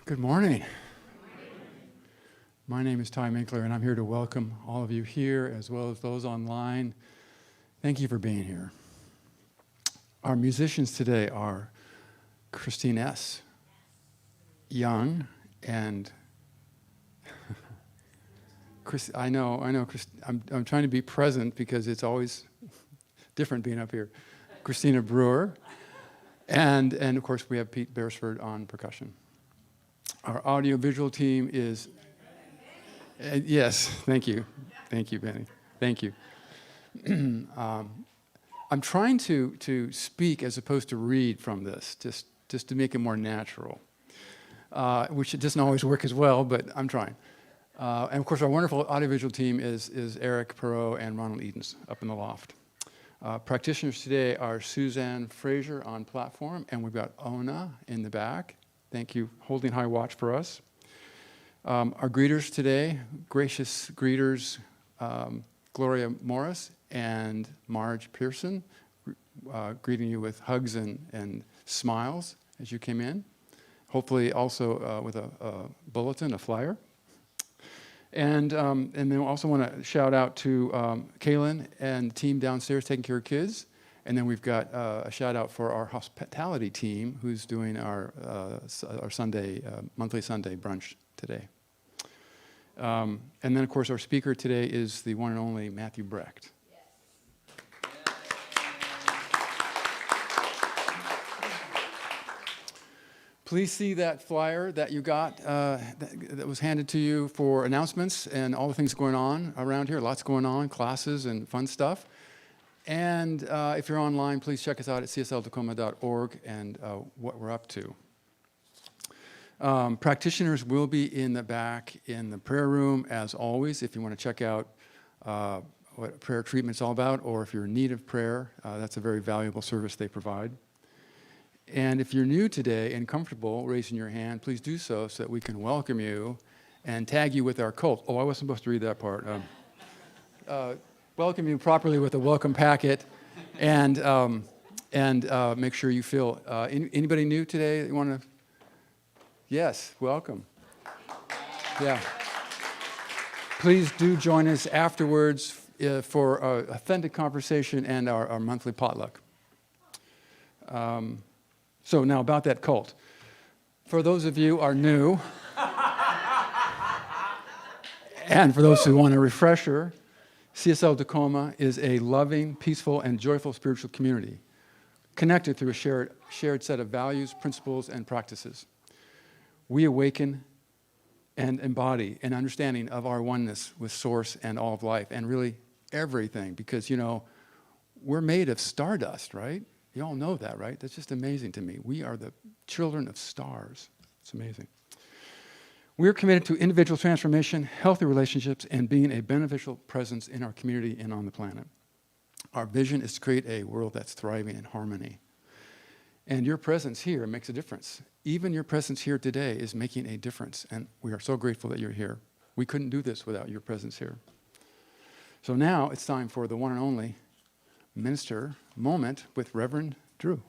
Good morning. My name is Ty Minckler, and I'm here to welcome all of you here as well as those online. Thank you for being here. Our musicians today are ChristineEss, young, and Chris. I know. I'm trying to be present because it's always different being up here. Christina Brewer, and of course we have Pete Beresford on percussion. Our audiovisual team is, yes, thank you, Benny, thank you. I'm trying to speak as opposed to read from this, just to make it more natural, which it doesn't always work as well, but I'm trying. And of course, our wonderful audiovisual team is Erik, Perrohe, and Ronald up in the loft. Practitioners today are Suzanne, Frazier on platform, and we've got Ona in the back. Thank you, holding high watch for us. Our greeters today, gracious greeters, Gloria Morris and Marge Pearson, greeting you with hugs and smiles as you came in. Hopefully also with a bulletin, a flyer. And then we also want to shout out to Kaylin and the team downstairs taking care of kids. And then we've got a shout out for our hospitality team who's doing our Sunday, monthly Sunday brunch today. And then, of course, our speaker today is the one and only Matthew Brecht. Yes. Please see that flyer that you got that was handed to you for announcements and all the things going on around here. Lots going on, classes and fun stuff. And if you're online, please check us out at csl-tacoma.org and what we're up to. Practitioners will be in the back in the prayer room, as always, if you want to check out what prayer treatment's all about, or if you're in need of prayer, that's a very valuable service they provide. And if you're new today and comfortable raising your hand, please do so that we can welcome you and tag you with our cult. Oh, I wasn't supposed to read that part. Welcome you properly with a welcome packet, and make sure you fill. Anybody new today that you want to? Yes, welcome. Yeah. Please do join us afterwards for authentic conversation and our monthly potluck. So now about that cult. For those of you who are new, and for those who want a refresher, CSL Tacoma is a loving, peaceful, and joyful spiritual community, connected through a shared set of values, principles, and practices. We awaken and embody an understanding of our oneness with Source and all of life, and really everything, because, we're made of stardust, right? You all know that, right? That's just amazing to me. We are the children of stars. It's amazing. We're committed to individual transformation, healthy relationships, and being a beneficial presence in our community and on the planet. Our vision is to create a world that's thriving in harmony. And your presence here makes a difference. Even your presence here today is making a difference, and we are so grateful that you're here. We couldn't do this without your presence here. So now it's time for the one and only minister moment with Reverend Drew.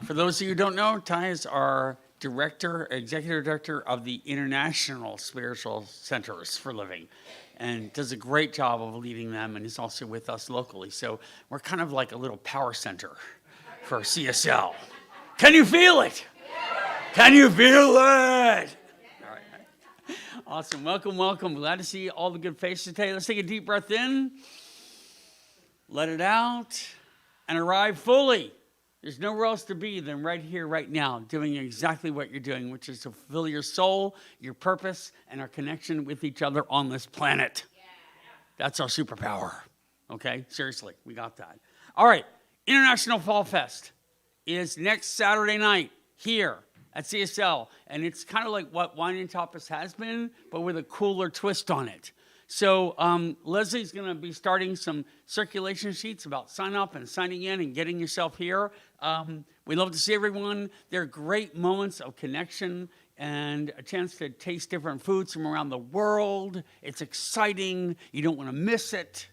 For those of you who don't know, Ty is our executive director of the International Spiritual Centers for Living, and does a great job of leading them, and is also with us locally. So we're kind of like a little power center for CSL. Can you feel it? Can you feel it? All right. Awesome. Welcome, welcome. Glad to see all the good faces today. Let's take a deep breath in, let it out, and arrive fully. There's nowhere else to be than right here, right now, doing exactly what you're doing, which is to fulfill your soul, your purpose, and our connection with each other on this planet. Yeah. That's our superpower. Okay? Seriously, we got that. All right. International Fall Fest is next Saturday night here at CSL, and it's kind of like what Wine and Tapas has been, but with a cooler twist on it. So Leslie's going to be starting some circulation sheets about sign up and signing in and getting yourself here. We love to see everyone. They're great moments of connection and a chance to taste different foods from around the world. It's exciting. You don't want to miss it.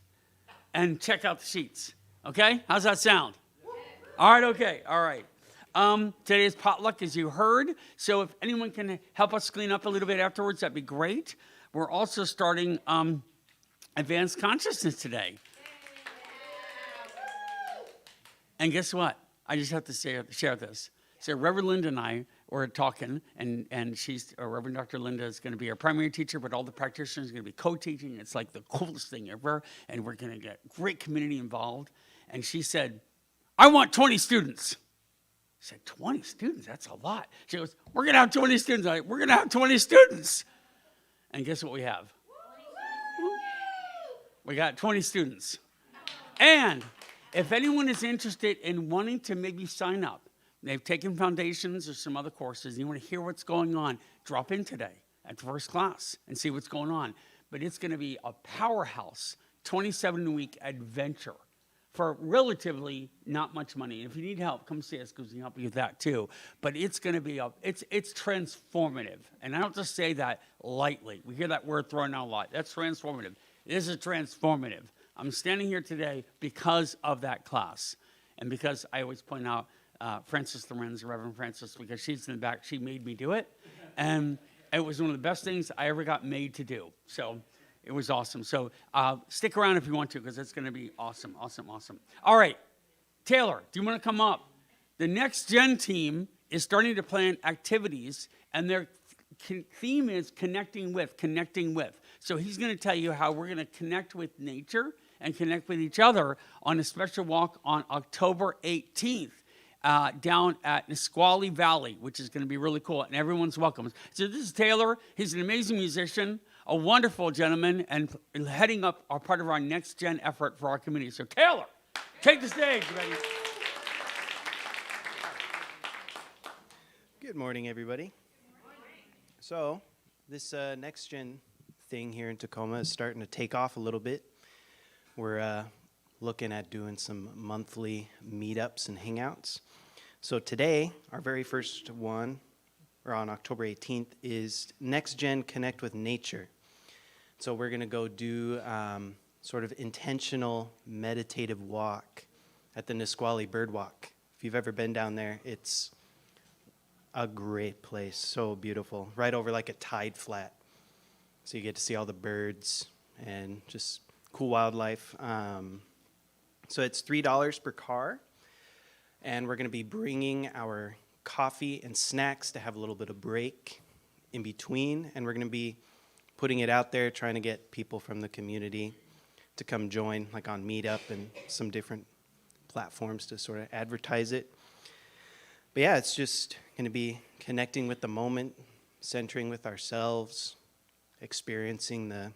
And check out the sheets. Okay? How's that sound? All right, okay, all right. Today is potluck, as you heard. So if anyone can help us clean up a little bit afterwards, that'd be great. We're also starting advanced consciousness today. And guess what? I just have to share this. So Reverend Linda and I were talking, and she's, Reverend Dr. Linda is going to be our primary teacher, but all the practitioners are going to be co-teaching. It's like the coolest thing ever, and we're going to get great community involved. And she said, I want 20 students. I said, 20 students? That's a lot. She goes, we're going to have 20 students. I'm like, we're going to have 20 students. And guess what we have? We got 20 students. And if anyone is interested in wanting to maybe sign up, they've taken foundations or some other courses, and you want to hear what's going on, drop in today at the first class and see what's going on. But it's going to be a powerhouse 27-week adventure for relatively not much money. And if you need help, come see us because we can help you with that too. But it's going to be it's transformative. And I don't just say that lightly. We hear that word thrown out a lot. That's transformative. This is transformative. I'm standing here today because of that class. And because I always point out Frances Lorenz, Reverend Frances, because she's in the back, she made me do it. And it was one of the best things I ever got made to do. So it was awesome. So stick around if you want to, because it's going to be awesome, awesome, awesome. All right, Taylor, do you want to come up? The NextGen team is starting to plan activities, and their theme is connecting with. So he's going to tell you how we're going to connect with nature and connect with each other on a special walk on October 18th. Down at Nisqually Valley, which is going to be really cool, and everyone's welcome. So this is Taylor. He's an amazing musician, a wonderful gentleman, and heading up our part of our next gen effort for our community. So Taylor, take the stage, buddy. Good morning, everybody. So this next gen thing here in Tacoma is starting to take off a little bit. We're looking at doing some monthly meetups and hangouts. So today, our very first one, or on October 18th, is NextGen Connect with Nature. So we're going to go do sort of intentional meditative walk at the Nisqually Bird Walk. If you've ever been down there, it's a great place, so beautiful, right over like a tide flat. So you get to see all the birds and just cool wildlife. So it's $3 per car, and we're going to be bringing our coffee and snacks to have a little bit of break in between, and we're going to be putting it out there, trying to get people from the community to come join, like on Meetup and some different platforms to sort of advertise it. But yeah, it's just going to be connecting with the moment, centering with ourselves, experiencing the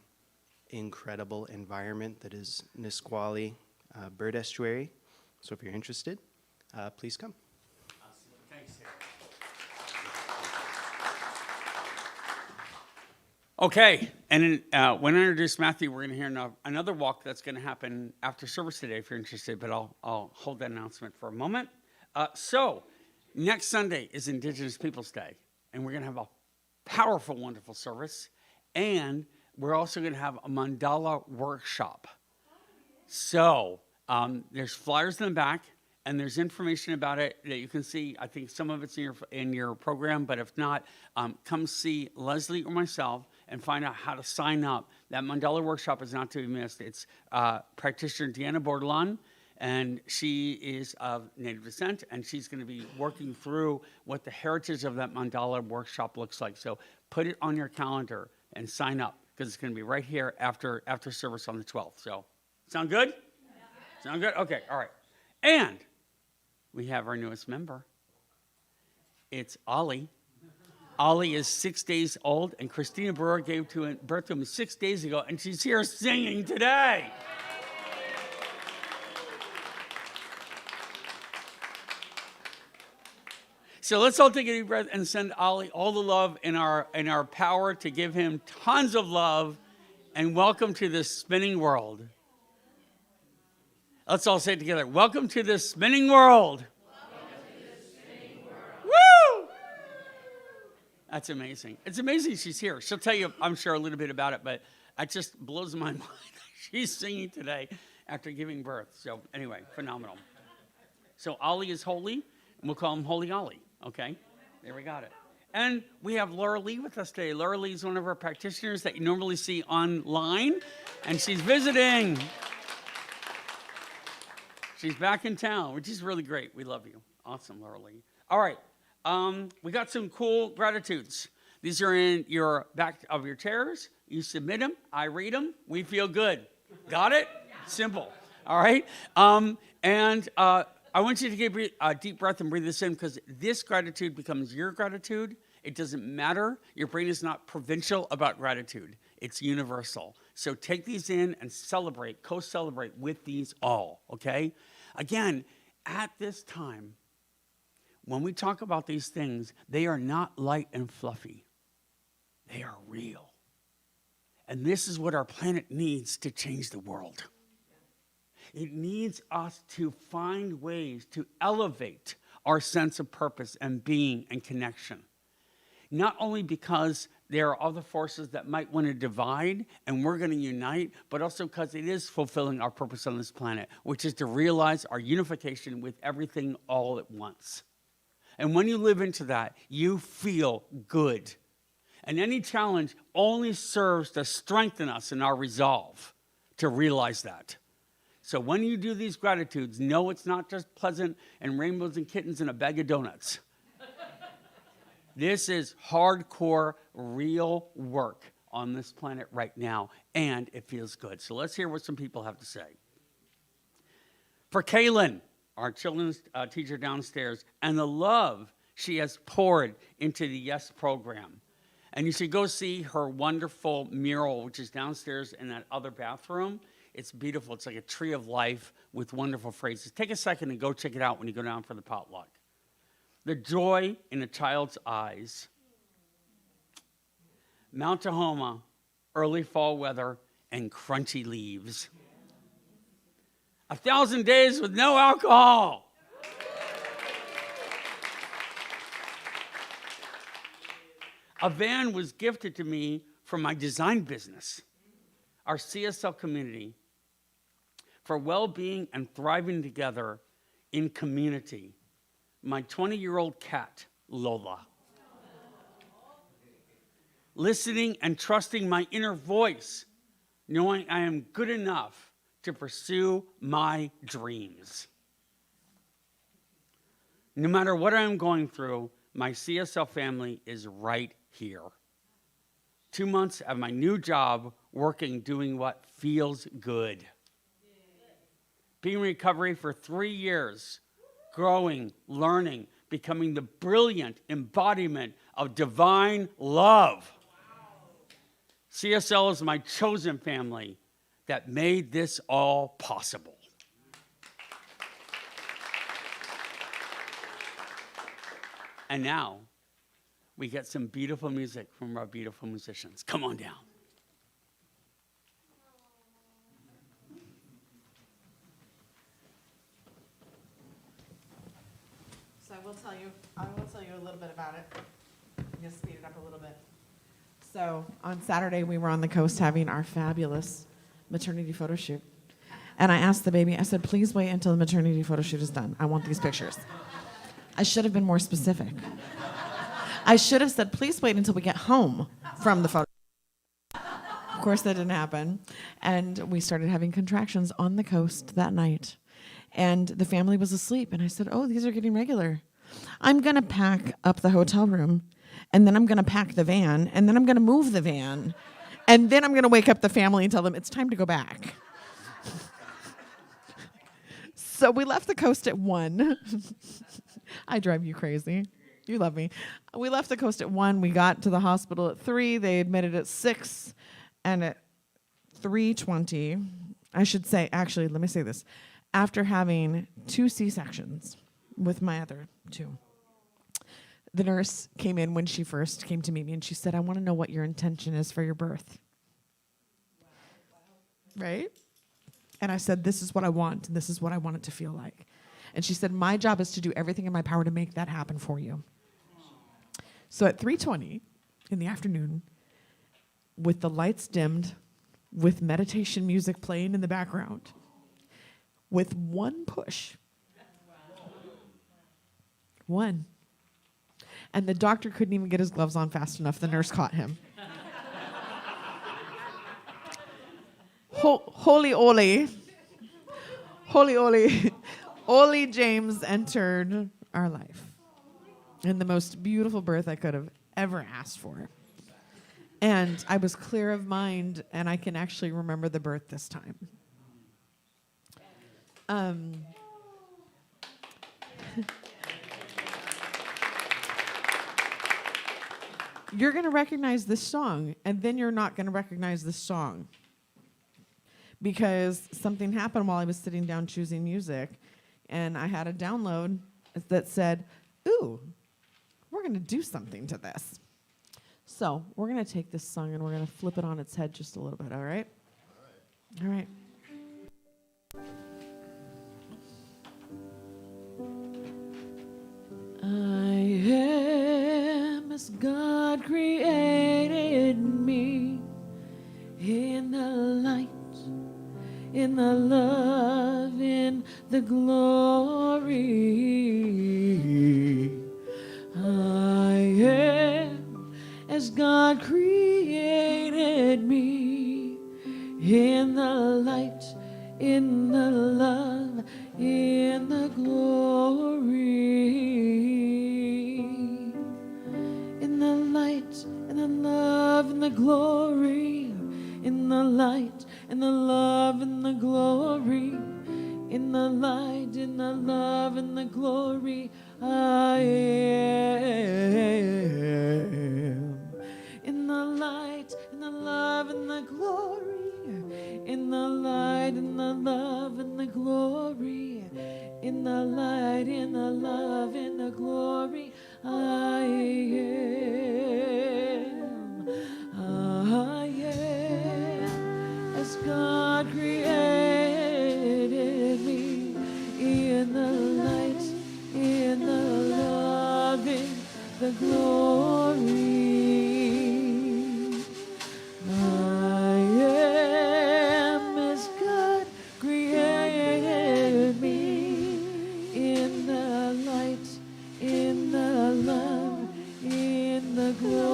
incredible environment that is Nisqually Bird Estuary. So if you're interested, please come. Awesome. Thanks, Sarah. Okay, and when I introduce Matthew, we're going to hear another walk that's going to happen after service today if you're interested, but I'll hold that announcement for a moment. So next Sunday is Indigenous Peoples Day, and we're going to have a powerful, wonderful service, and we're also going to have a mandala workshop. So there's flyers in the back, and there's information about it that you can see. I think some of it's in your program, but if not, come see Leslie or myself and find out how to sign up. That mandala workshop is not to be missed. It's practitioner Deanna Bordelon, and she is of Native descent, and she's going to be working through what the heritage of that mandala workshop looks like. So put it on your calendar and sign up, because it's going to be right here after service on the 12th. So, sound good? Yeah. Sound good? Okay, all right. And we have our newest member. It's Ollie. Ollie is 6 days old, and Christina Brewer gave birth to him 6 days ago, and she's here singing today. So let's all take a deep breath and send Ollie all the love in our power to give him tons of love, and welcome to this spinning world. Let's all say it together. Welcome to this spinning world. Welcome to this spinning world. Woo! That's amazing. It's amazing she's here. She'll tell you, I'm sure, a little bit about it, but it just blows my mind. She's singing today after giving birth. So anyway, phenomenal. So Ollie is holy, and we'll call him Holy Ollie, okay? There we got it. And we have Laura Lee with us today. Laura Lee is one of our practitioners that you normally see online, and she's visiting. She's back in town, which is really great. We love you. Awesome, Laura Lee. All right, we got some cool gratitudes. These are in your back of your chairs. You submit them. I read them. We feel good. Got it? Simple. All right? I want you to take a deep breath and breathe this in, because this gratitude becomes your gratitude. It doesn't matter. Your brain is not provincial about gratitude. It's universal. So take these in and celebrate, co-celebrate with these all, okay? Again, at this time, when we talk about these things, they are not light and fluffy. They are real. And this is what our planet needs to change the world. It needs us to find ways to elevate our sense of purpose and being and connection. Not only because there are other forces that might want to divide and we're going to unite, but also because it is fulfilling our purpose on this planet, which is to realize our unification with everything all at once. And when you live into that, you feel good. And any challenge only serves to strengthen us in our resolve to realize that. So when you do these gratitudes, know it's not just pleasant and rainbows and kittens and a bag of donuts. This is hardcore, real work on this planet right now, and it feels good. So let's hear what some people have to say. For Kaylin, our children's teacher downstairs, and the love she has poured into the YES program. And you should go see her wonderful mural, which is downstairs in that other bathroom. It's beautiful. It's like a tree of life with wonderful phrases. Take a second and go check it out when you go down for the potluck. The joy in a child's eyes. Mount Tacoma, early fall weather, and crunchy leaves. 1,000 days with no alcohol. A van was gifted to me from my design business, our CSL community, for well-being and thriving together in community. My 20-year-old cat, Lola. Listening and trusting my inner voice, knowing I am good enough to pursue my dreams. No matter what I'm going through, my CSL family is right here. 2 months of my new job, working, doing what feels good. Being in recovery for 3 years, growing, learning, becoming the brilliant embodiment of divine love. CSL is my chosen family that made this all possible. And now, we get some beautiful music from our beautiful musicians. Come on down. So I will tell you a little bit about it. I'm going to speed it up a little bit. So on Saturday, we were on the coast having our fabulous maternity photo shoot. And I asked the baby, I said, please wait until the maternity photo shoot is done. I want these pictures. I should have been more specific. I should have said, please wait until we get home from the photo. Of course, that didn't happen. And we started having contractions on the coast that night. And the family was asleep. And I said, oh, these are getting regular. I'm going to pack up the hotel room. And then I'm going to pack the van. And then I'm going to move the van. And then I'm going to wake up the family and tell them it's time to go back. So we left the coast at 1. I drive you crazy. You love me. We left the coast at 1. We got to the hospital at 3. They admitted at 6. And at 3:20, I should say, actually, let me say this. After having 2 C-sections with my other 2, the nurse came in when she first came to meet me, and she said, I want to know what your intention is for your birth. Right? And I said, this is what I want, and this is what I want it to feel like. And she said, my job is to do everything in my power to make that happen for you. So at 3:20 in the afternoon, with the lights dimmed, with meditation music playing in the background, with one push, 1. And the doctor couldn't even get his gloves on fast enough. The nurse caught him. Holy Oli. Holy Oli. Oli James entered our life in the most beautiful birth I could have ever asked for. And I was clear of mind, and I can actually remember the birth this time. You're going to recognize this song, and then you're not going to recognize this song. Because something happened while I was sitting down choosing music, and I had a download that said, ooh, we're going to do something to this. So we're going to take this song, and we're going to flip it on its head just a little bit, all right? All right. I am as God created me, in the light, in the love, in the glory. I am as God created me, in the light, in the love, in the glory. In the light, in the love, in the glory. In the light, in the love, in the glory. In the light, in the love, in the glory. I am. In the light, in the love, in the glory. In the light, in the love, in the glory. In the light, in the love, in the glory. I am. I am as God created me, in the light, in the love, in the glory. I am as God created me, in the light, in the love, in the glory.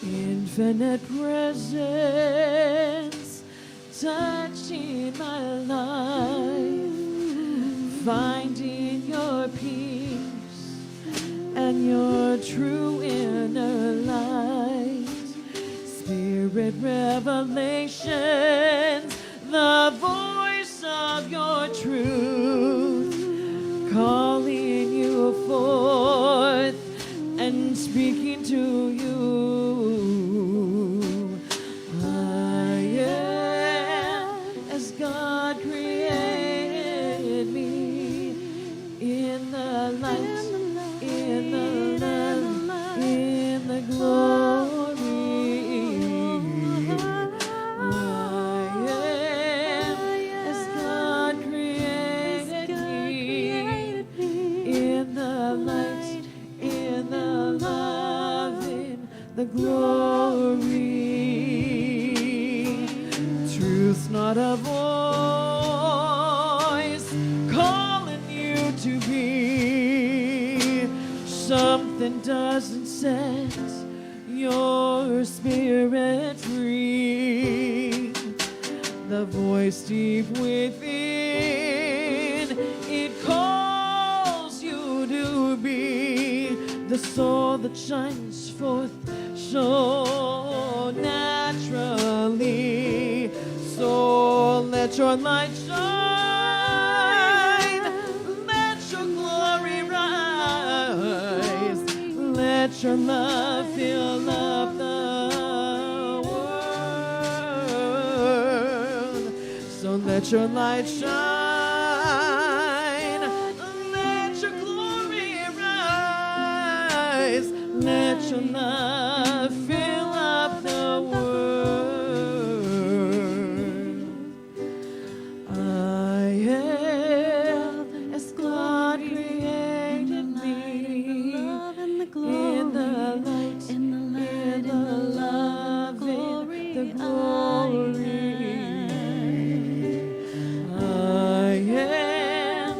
Infinite presence touching my life, finding your peace and your true inner light. Spirit revelations, the voice of your truth, calling you forth and speaking to you. I am as God created me, in the light, in the love, in the glory. I am as God created me, in the light, in the love, in the glory. Truth's not a voice calling you to be. Something doesn't set your spirit free. The voice deep within, it calls you to be the soul that shines forth so naturally. So let your light shine, let your glory rise, let your love fill up the world. So let your light shine, let your glory rise, let your love fill up the world. I am as God created me, in the light, in the love, in the glory. I am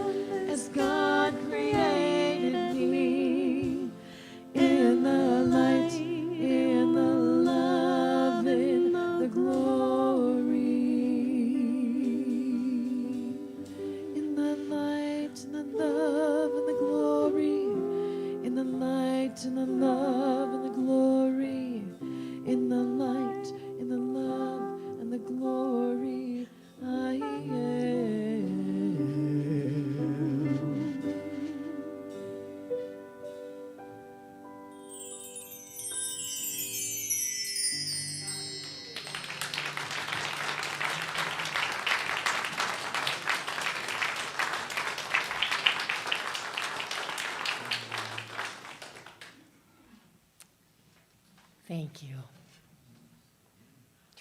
Thank you.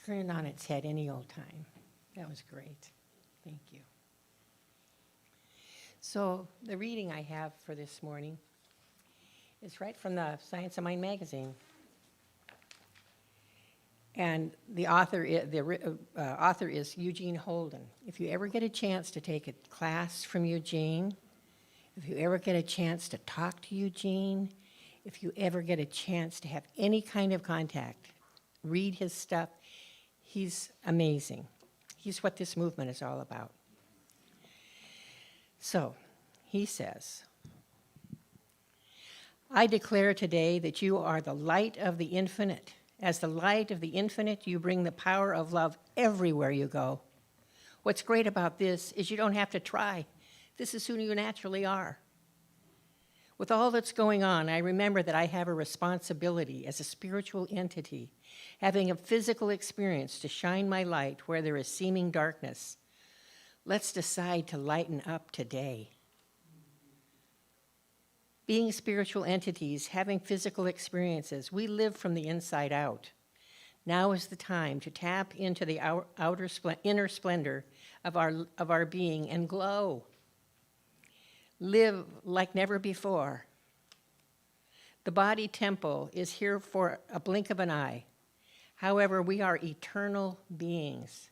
Turn it on its head any old time. That was great. Thank you. So the reading I have for this morning is right from the Science of Mind magazine. And the author is Eugene Holden. If you ever get a chance to take a class from Eugene, if you ever get a chance to talk to Eugene, if you ever get a chance to have any kind of contact, read his stuff, he's amazing. He's what this movement is all about. So, he says, I declare today that you are the light of the infinite. As the light of the infinite, you bring the power of love everywhere you go. What's great about this is you don't have to try. This is who you naturally are. With all that's going on, I remember that I have a responsibility as a spiritual entity, having a physical experience to shine my light where there is seeming darkness. Let's decide to lighten up today. Being spiritual entities, having physical experiences, we live from the inside out. Now is the time to tap into the inner splendor of our being and glow. Live like never before. The body temple is here for a blink of an eye. However, we are eternal beings.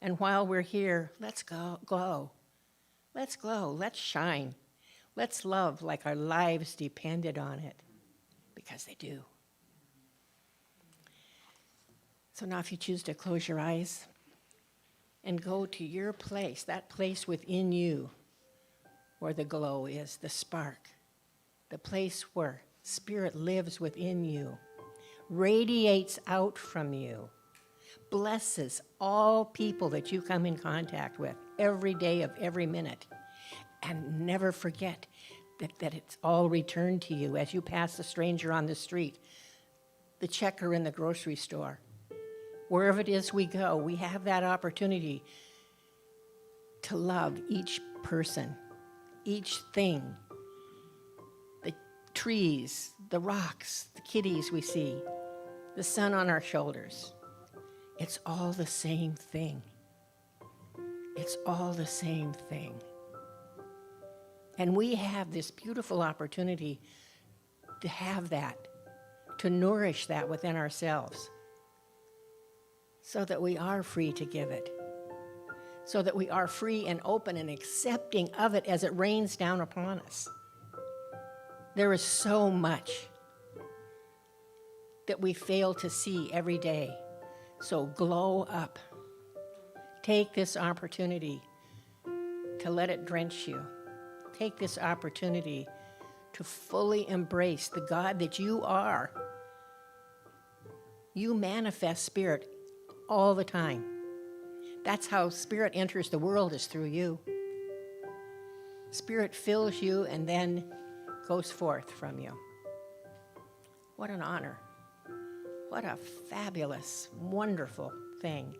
And while we're here, let's glow. Let's glow. Let's shine. Let's love like our lives depended on it, because they do. So now if you choose to close your eyes and go to your place, that place within you where the glow is, the spark, the place where spirit lives within you, radiates out from you, blesses all people that you come in contact with every day of every minute. And never forget that it's all returned to you as you pass the stranger on the street, the checker in the grocery store. Wherever it is we go, we have that opportunity to love each person, each thing, the trees, the rocks, the kitties we see, the sun on our shoulders. It's all the same thing. It's all the same thing. And we have this beautiful opportunity to have that, to nourish that within ourselves, so that we are free to give it, so that we are free and open and accepting of it as it rains down upon us. There is so much that we fail to see every day. So glow up. Take this opportunity to let it drench you. Take this opportunity to fully embrace the God that you are. You manifest spirit all the time. That's how spirit enters the world, is through you. Spirit fills you and then goes forth from you. What an honor. What a fabulous, wonderful thing.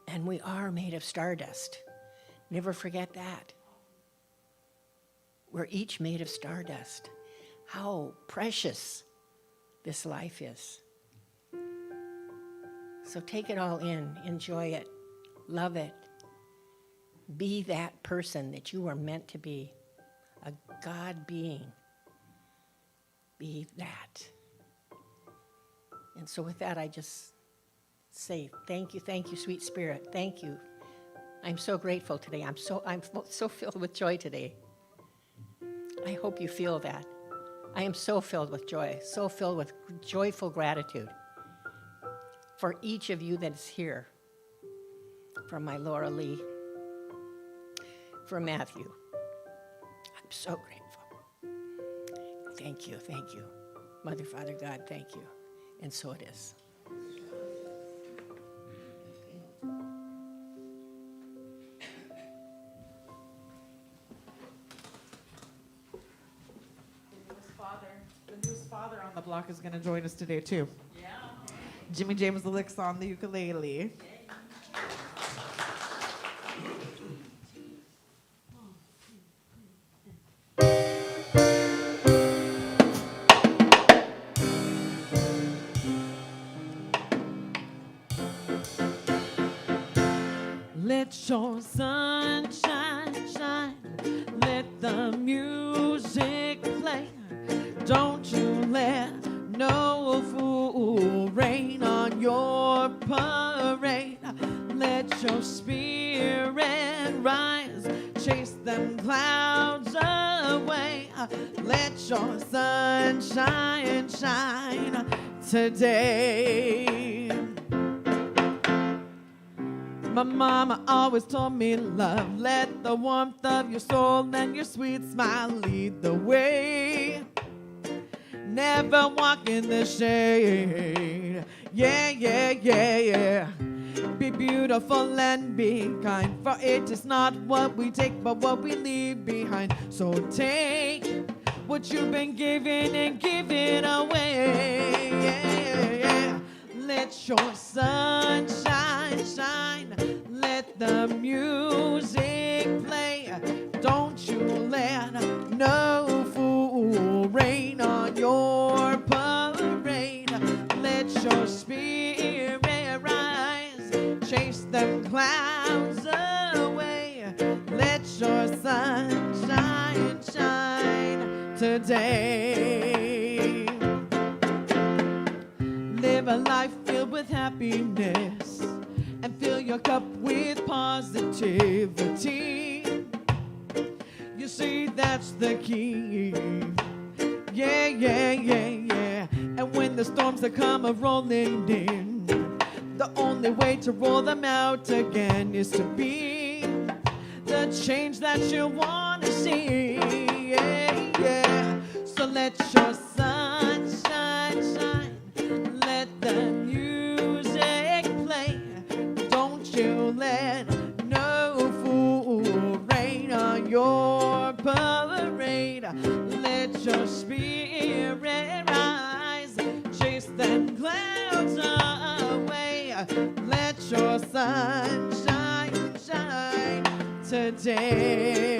And we are made of stardust. Never forget that. We're each made of stardust. How precious this life is. So take it all in, enjoy it, love it. Be that person that you are meant to be, a God being. Be that. And so with that, I just say thank you, sweet spirit, thank you. I'm so grateful today. I'm so filled with joy today. I hope you feel that. I am so filled with joy, so filled with joyful gratitude for each of you that is here. For my Laura Lee, for Matthew. I'm so grateful. Thank you. Mother, Father, God, thank you. And so it is. The newest father on the block is going to join us today, too. Yeah. Jimmy James the licks on the ukulele. your sunshine shine. Let the music play. Don't you let no fool rain on your parade. Let your spirit rise. Chase them clouds away. Let your sunshine shine today. My mama always told me, love, let the warmth of your soul and your sweet smile lead the way. Never walk in the shade. Yeah, yeah, yeah, yeah. Be beautiful and be kind, for it is not what we take, but what we leave behind. So take what you've been given and give it away. Yeah, yeah. Let your sunshine shine. Let the music play. Don't you let no fool rain on your parade. Let your spirit rise. Chase them clouds away. Let your sunshine shine today. Live a life filled with happiness and fill your cup with positivity. You see, that's the key. Yeah, yeah, yeah, yeah. And when the storms that come are rolling in, the only way to roll them out again is to be the change that you want to see. Yeah, yeah. So let your sunshine shine. Let the music play. Don't you let no fool rain on your parade. Let your spirit rise. Chase them clouds away. Let your sunshine shine today.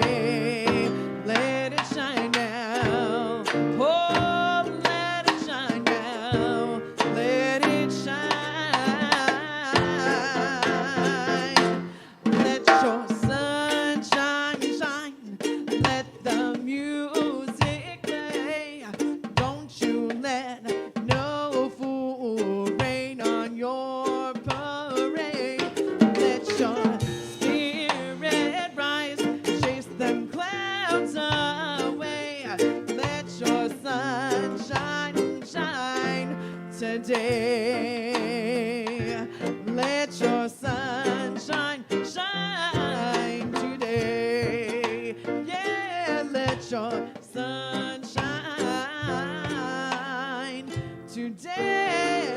Let it shine now. Oh, let it shine now. Let it shine. Let your sunshine shine. Let the music play. Don't you let no fool rain on your parade. Let your spirit rise. Chase them clouds away. Let your sunshine shine today. Let your sunshine shine today. Yeah, let your sunshine today.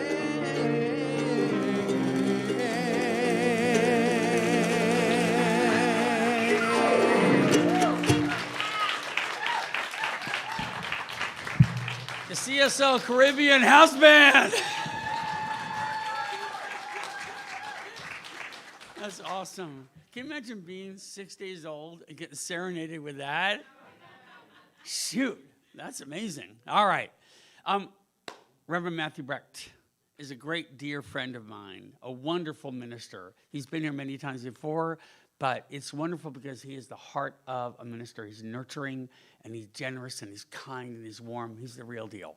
The CSL Caribbean House Band. That's awesome. Can you imagine being 6 days old and getting serenaded with that? Shoot, that's amazing. All right. Reverend Matthew Brecht is a great dear friend of mine, a wonderful minister. He's been here many times before, but it's wonderful because he is the heart of a minister. He's nurturing, and he's generous, and he's kind, and he's warm. He's the real deal.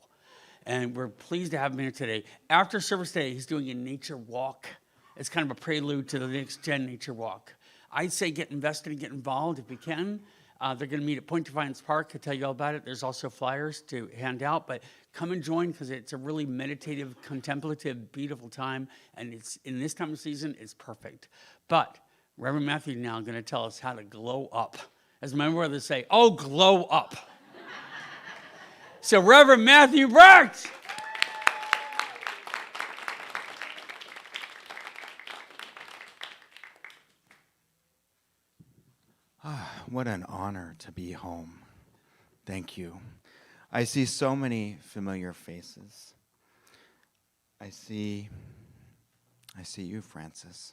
And we're pleased to have him here today. After service today, he's doing a nature walk. It's kind of a prelude to the NextGen Nature Walk. I'd say get invested and get involved if you can. They're going to meet at Point Defiance Park. I'll tell you all about it. There's also flyers to hand out, but come and join because it's a really meditative, contemplative, beautiful time, and it's in this time of season, it's perfect. But Reverend Matthew now going to tell us how to glow up. As my brothers say, oh, glow up. So Reverend Matthew Brecht. What an honor to be home. Thank you. I see so many familiar faces. I see you, Francis.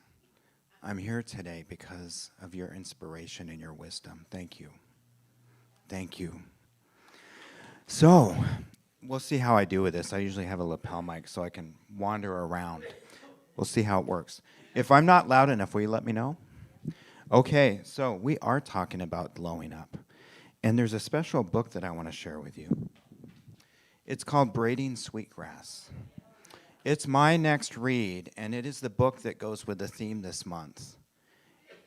I'm here today because of your inspiration and your wisdom. Thank you. Thank you. So, we'll see how I do with this. I usually have a lapel mic so I can wander around. We'll see how it works. If I'm not loud enough, will you let me know? Okay, so we are talking about glowing up. And there's a special book that I want to share with you. It's called Braiding Sweetgrass. It's my next read, and it is the book that goes with the theme this month.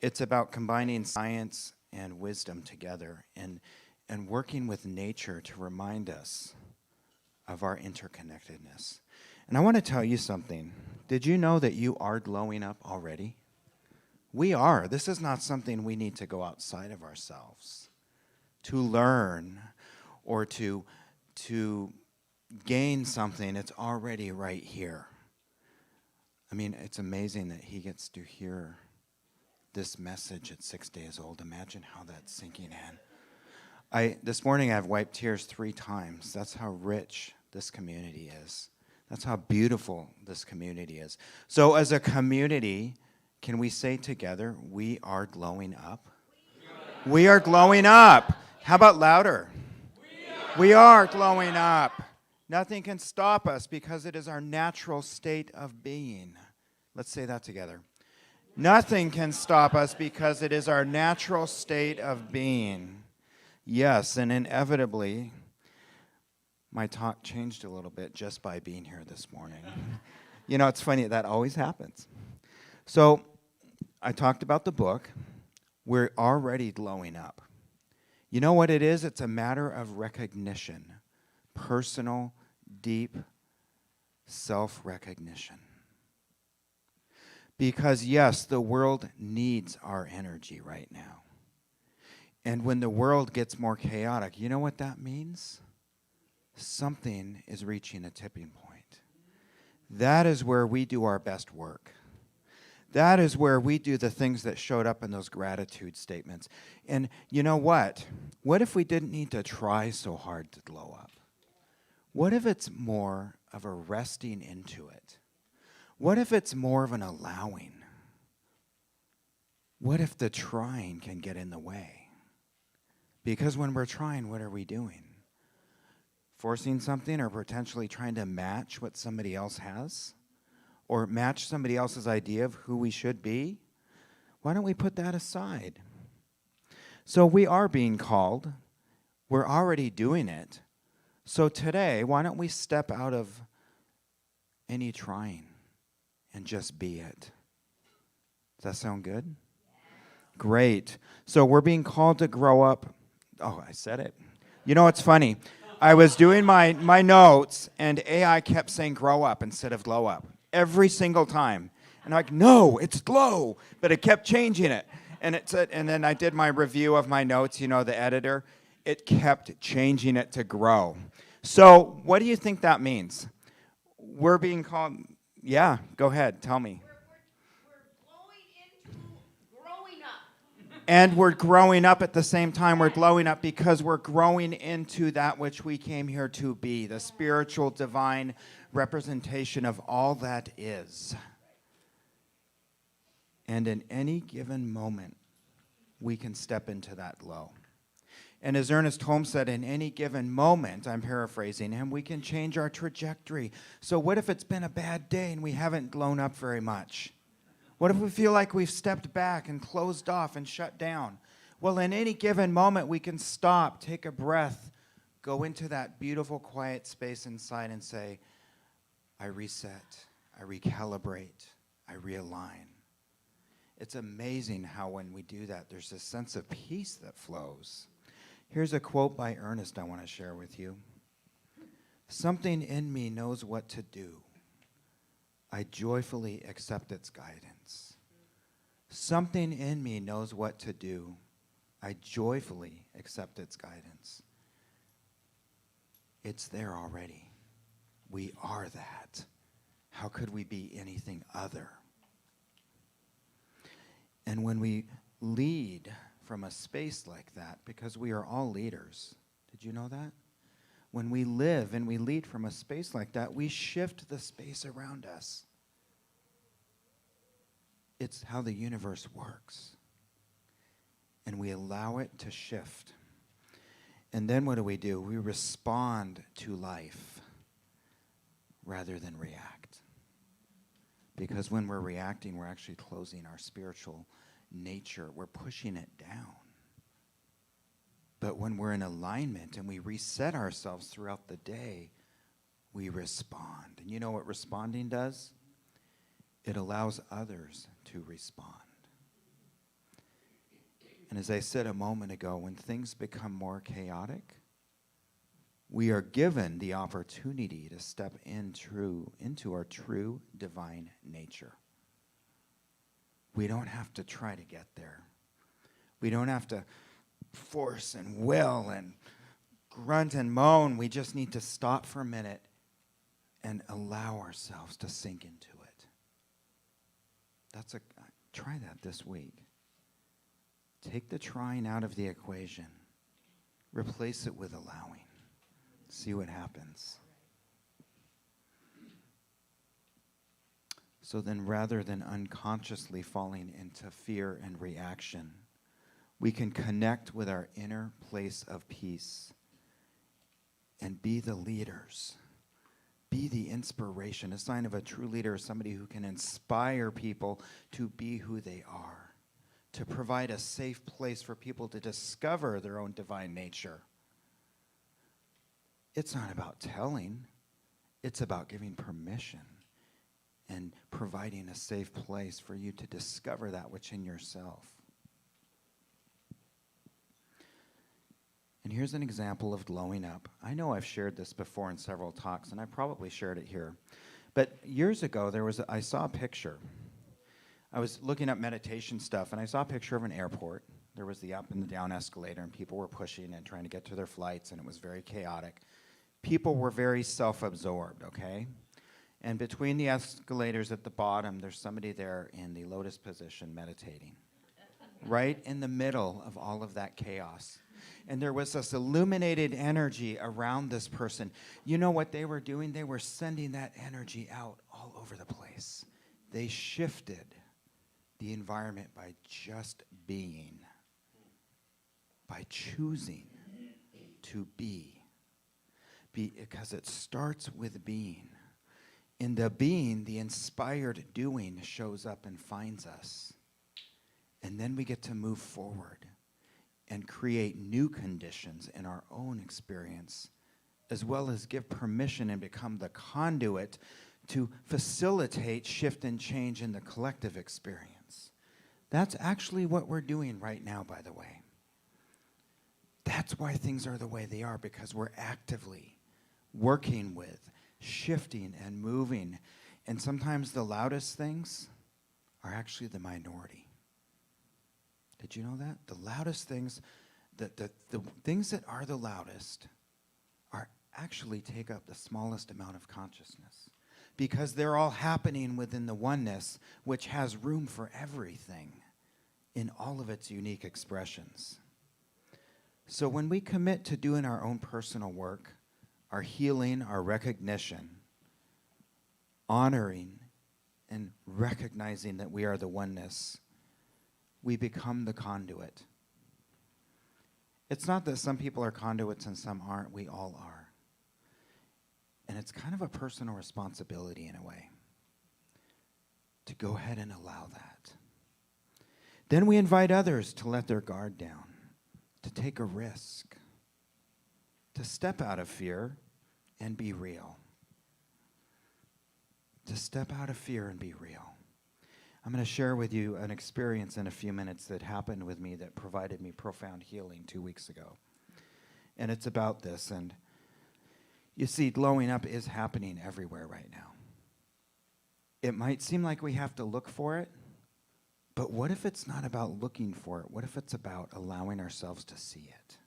It's about combining science and wisdom together and working with nature to remind us of our interconnectedness. And I want to tell you something. Did you know that you are glowing up already? We are. This is not something we need to go outside of ourselves to learn or to gain something. It's already right here. I mean, it's amazing that he gets to hear this message at 6 days old. Imagine how that's sinking in. This morning I've wiped tears 3 times. That's how rich this community is. That's how beautiful this community is. So as a community, can we say together, we are glowing up? We are glowing up. How about louder? We are glowing up. Nothing can stop us because it is our natural state of being. Let's say that together. Nothing can stop us because it is our natural state of being. Yes, and inevitably, my talk changed a little bit just by being here this morning. You know, it's funny, that always happens. So, I talked about the book. We're already glowing up. You know what it is? It's a matter of recognition. Personal, deep self-recognition. Because yes, the world needs our energy right now. And when the world gets more chaotic, you know what that means? Something is reaching a tipping point. That is where we do our best work. That is where we do the things that showed up in those gratitude statements. And you know what? What if we didn't need to try so hard to glow up? What if it's more of a resting into it? What if it's more of an allowing? What if the trying can get in the way? Because when we're trying, what are we doing? Forcing something or potentially trying to match what somebody else has? Or match somebody else's idea of who we should be? Why don't we put that aside? So we are being called. We're already doing it. So today, why don't we step out of any trying and just be it? Does that sound good? Great. So we're being called to grow up. Oh, I said it. You know, it's funny. I was doing my notes, and AI kept saying grow up instead of glow up. Every single time. And I'm like, no, it's glow. But it kept changing it. And it said, and then I did my review of my notes, you know, the editor. It kept changing it to grow. So what do you think that means? We're being called, yeah, go ahead, tell me. We're glowing into growing up. And we're growing up at the same time. We're glowing up because we're growing into that which we came here to be, the spiritual, divine representation of all that is. And in any given moment, we can step into that glow. And as Ernest Holmes said, in any given moment, I'm paraphrasing him, we can change our trajectory. So what if it's been a bad day and we haven't blown up very much? What if we feel like we've stepped back and closed off and shut down? Well, in any given moment, we can stop, take a breath, go into that beautiful, quiet space inside and say, I reset, I recalibrate, I realign. It's amazing how when we do that, there's this sense of peace that flows. Here's a quote by Ernest I want to share with you. Something in me knows what to do. I joyfully accept its guidance. Something in me knows what to do. I joyfully accept its guidance. It's there already. We are that. How could we be anything other? And when we lead from a space like that, because we are all leaders, did you know that? When we live and we lead from a space like that, we shift the space around us. It's how the universe works. And we allow it to shift. And then what do? We respond to life rather than react. Because when we're reacting, we're actually closing our spiritual nature. We're pushing it down. But when we're in alignment and we reset ourselves throughout the day, we respond. And you know what responding does? It allows others to respond. And as I said a moment ago, when things become more chaotic, we are given the opportunity to step into our true divine nature. We don't have to try to get there. We don't have to force and will and grunt and moan. We just need to stop for a minute and allow ourselves to sink into it. Try that this week. Take the trying out of the equation. Replace it with allowing. See what happens. So then, rather than unconsciously falling into fear and reaction, we can connect with our inner place of peace and be the leaders. Be the inspiration. A sign of a true leader is somebody who can inspire people to be who they are, to provide a safe place for people to discover their own divine nature. It's not about telling. It's about giving permission and providing a safe place for you to discover that which in yourself. And here's an example of glowing up. I know I've shared this before in several talks, and I probably shared it here. But years ago, I saw a picture. I was looking up meditation stuff, and I saw a picture of an airport. There was the up and the down escalator, and people were pushing and trying to get to their flights, and it was very chaotic. People were very self-absorbed, okay? And between the escalators at the bottom, there's somebody there in the lotus position meditating, right in the middle of all of that chaos. And there was this illuminated energy around this person. You know what they were doing? They were sending that energy out all over the place. They shifted the environment by just being, by choosing to be. Because it starts with being. In the being, the inspired doing shows up and finds us. And then we get to move forward and create new conditions in our own experience, as well as give permission and become the conduit to facilitate shift and change in the collective experience. That's actually what we're doing right now, by the way. That's why things are the way they are, because we're actively working with, shifting and moving. And sometimes the loudest things are actually the minority. Did you know that? The loudest things, the things that are the loudest are actually take up the smallest amount of consciousness, because they're all happening within the oneness, which has room for everything in all of its unique expressions. So when we commit to doing our own personal work, our healing, our recognition, honoring and recognizing that we are the oneness, we become the conduit. It's not that some people are conduits and some aren't. We all are. And it's kind of a personal responsibility in a way to go ahead and allow that. Then we invite others to let their guard down, to take a risk, to step out of fear and be real. To step out of fear and be real. I'm going to share with you an experience in a few minutes that happened with me that provided me profound healing 2 weeks ago. And it's about this. And you see, glowing up is happening everywhere right now. It might seem like we have to look for it, but what if it's not about looking for it? What if it's about allowing ourselves to see it,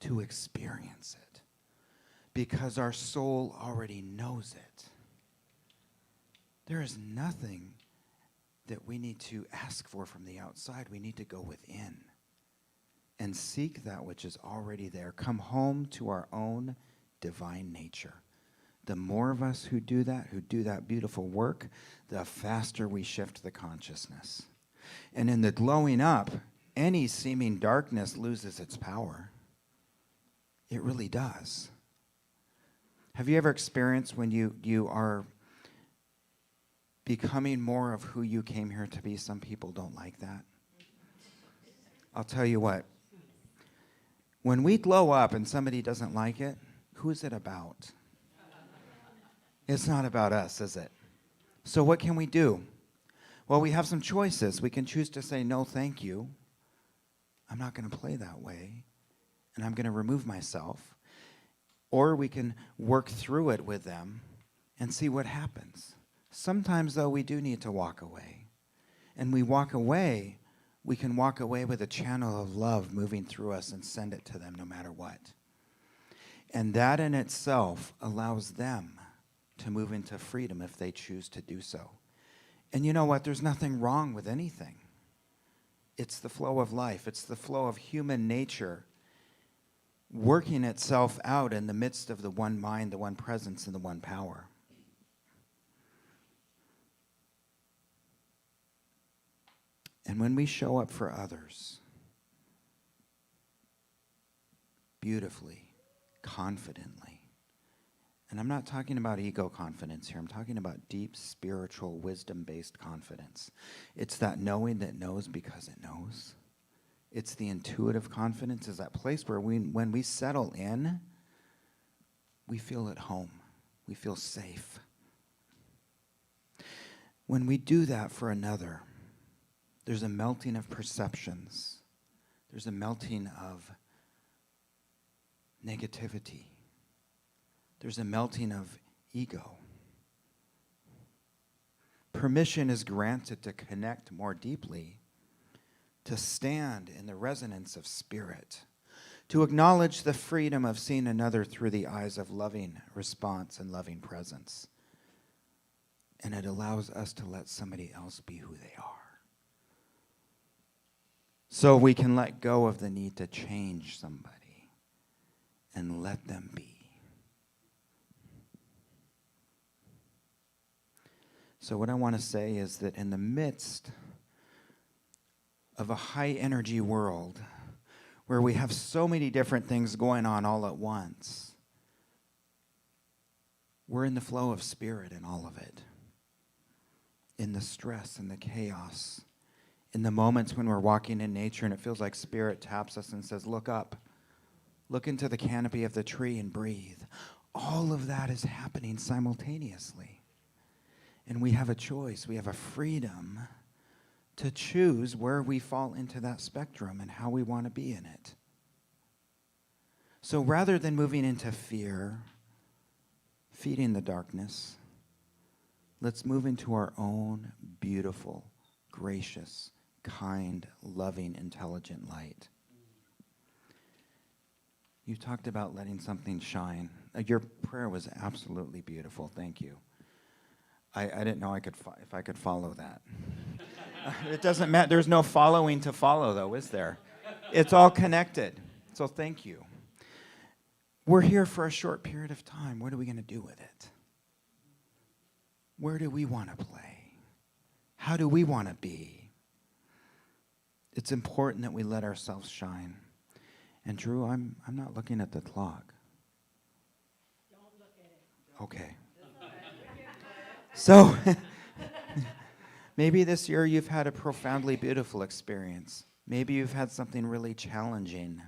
to experience it? Because our soul already knows it. There is nothing that we need to ask for from the outside. We need to go within and seek that which is already there. Come home to our own divine nature. The more of us who do that beautiful work, the faster we shift the consciousness. And in the glowing up, any seeming darkness loses its power. It really does. Have you ever experienced when you are becoming more of who you came here to be. Some people don't like that. I'll tell you what. When we glow up and somebody doesn't like it, who's it about? It's not about us, is it? So what can we do? Well, we have some choices. We can choose to say, no, thank you. I'm not going to play that way, and I'm going to remove myself. Or we can work through it with them and see what happens. Sometimes, though, we do need to walk away. And we can walk away with a channel of love moving through us and send it to them no matter what. And that in itself allows them to move into freedom if they choose to do so. And you know what? There's nothing wrong with anything. It's the flow of life. It's the flow of human nature working itself out in the midst of the one mind, the one presence, and the one power. And when we show up for others beautifully, confidently, and I'm not talking about ego confidence here, I'm talking about deep spiritual wisdom-based confidence. It's that knowing that knows because it knows. It's the intuitive confidence, is that place where when we settle in, we feel at home. We feel safe. When we do that for another, there's a melting of perceptions. There's a melting of negativity. There's a melting of ego. Permission is granted to connect more deeply, to stand in the resonance of spirit, to acknowledge the freedom of seeing another through the eyes of loving response and loving presence. And it allows us to let somebody else be who they are. So we can let go of the need to change somebody and let them be. So what I want to say is that in the midst of a high energy world where we have so many different things going on all at once, we're in the flow of spirit in all of it. In the stress and the chaos, in the moments when we're walking in nature and it feels like spirit taps us and says, look up, look into the canopy of the tree and breathe. All of that is happening simultaneously. And we have a choice, we have a freedom to choose where we fall into that spectrum and how we want to be in it. So rather than moving into fear, feeding the darkness, let's move into our own beautiful, gracious, kind, loving, intelligent light. You talked about letting something shine. Your prayer was absolutely beautiful. Thank you. I didn't know if I could follow that. It doesn't matter. There's no following to follow, though, is there? It's all connected. So thank you. We're here for a short period of time. What are we going to do with it? Where do we want to play? How do we want to be? It's important that we let ourselves shine. And Drew, I'm not looking at the clock. Don't look at it. Okay. So, maybe this year you've had a profoundly beautiful experience. Maybe you've had something really challenging.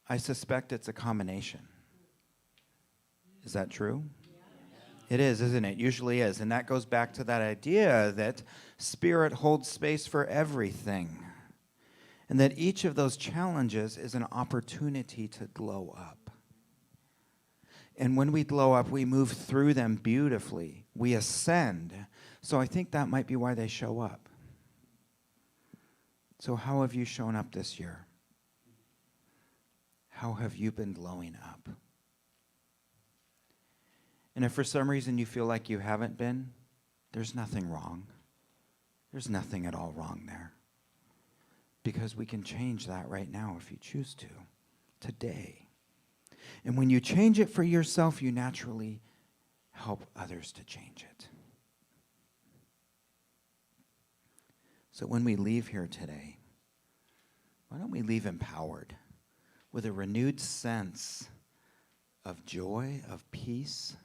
I suspect it's a combination. Is that true? Yeah. It is, isn't it? Usually is. And that goes back to that idea that spirit holds space for everything. And that each of those challenges is an opportunity to glow up. And when we glow up, we move through them beautifully. We ascend. So I think that might be why they show up. So how have you shown up this year? How have you been glowing up? And if for some reason you feel like you haven't been, there's nothing wrong. There's nothing at all wrong there. Because we can change that right now if you choose to, today. And when you change it for yourself, you naturally help others to change it. So when we leave here today, why don't we leave empowered with a renewed sense of joy, of peace,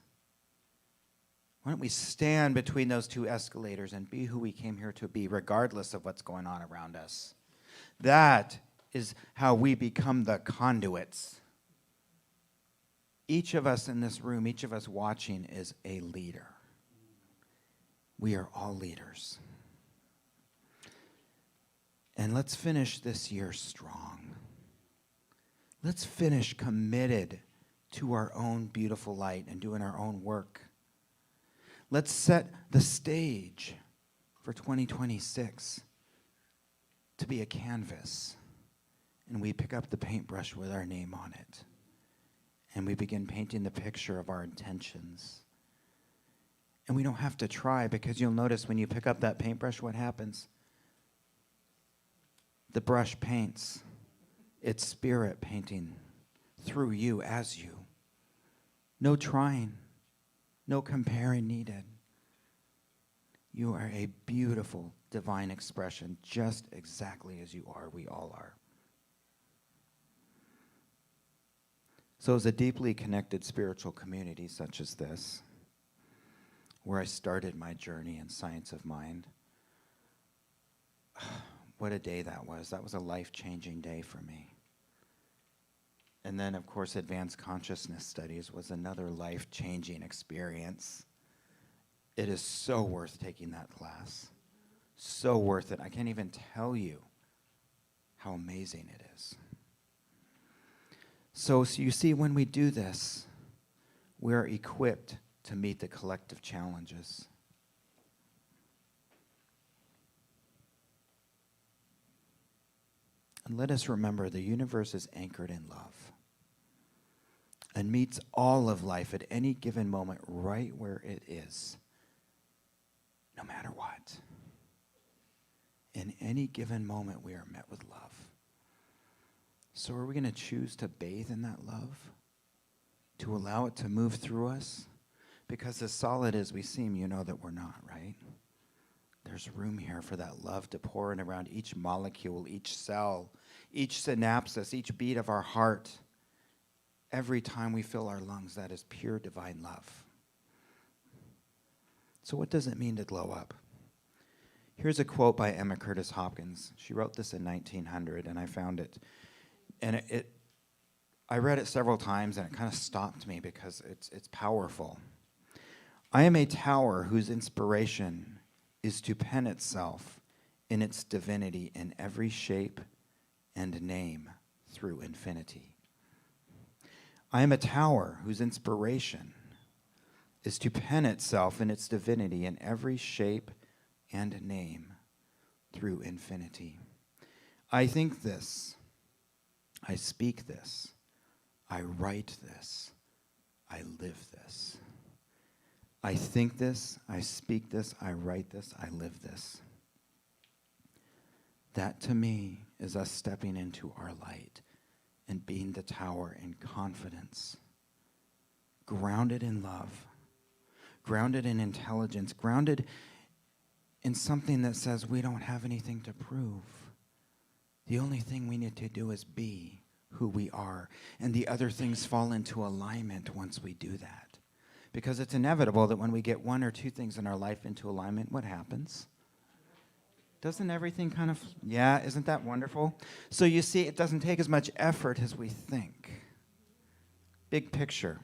Why don't we stand between those two escalators and be who we came here to be, regardless of what's going on around us? That is how we become the conduits. Each of us in this room, each of us watching, is a leader. We are all leaders. And let's finish this year strong. Let's finish committed to our own beautiful light and doing our own work. Let's set the stage for 2026 to be a canvas. And we pick up the paintbrush with our name on it. And we begin painting the picture of our intentions. And we don't have to try, because you'll notice when you pick up that paintbrush, what happens? The brush paints. It's spirit painting through you as you. No trying. No comparing needed. You are a beautiful divine expression, just exactly as you are. We all are. So as a deeply connected spiritual community such as this, where I started my journey in science of mind, what a day that was. That was a life-changing day for me. And then, of course, advanced consciousness studies was another life-changing experience. It is so worth taking that class. So worth it. I can't even tell you how amazing it is. So you see, when we do this, we're equipped to meet the collective challenges. And let us remember, the universe is anchored in love and meets all of life at any given moment right where it is, no matter what. In any given moment, we are met with love. So are we going to choose to bathe in that love? To allow it to move through us? Because as solid as we seem, you know that we're not, right? There's room here for that love to pour in around each molecule, each cell, each synapsis, each beat of our heart. Every time we fill our lungs, that is pure divine love. So what does it mean to glow up? Here's a quote by Emma Curtis Hopkins. She wrote this in 1900, and I found it. And I read it several times, and it kind of stopped me because it's powerful. I am a tower whose inspiration is to pen itself in its divinity in every shape and name through infinity. I am a tower whose inspiration is to pen itself in its divinity in every shape and name through infinity. I think this, I speak this, I write this, I live this. I think this, I speak this, I write this, I live this. That to me is us stepping into our light and being the tower in confidence, grounded in love, grounded in intelligence, grounded in something that says we don't have anything to prove. The only thing we need to do is be who we are, and the other things fall into alignment once we do that. Because it's inevitable that when we get one or two things in our life into alignment, what happens? Doesn't everything kind of, yeah, isn't that wonderful? So you see, it doesn't take as much effort as we think. Big picture.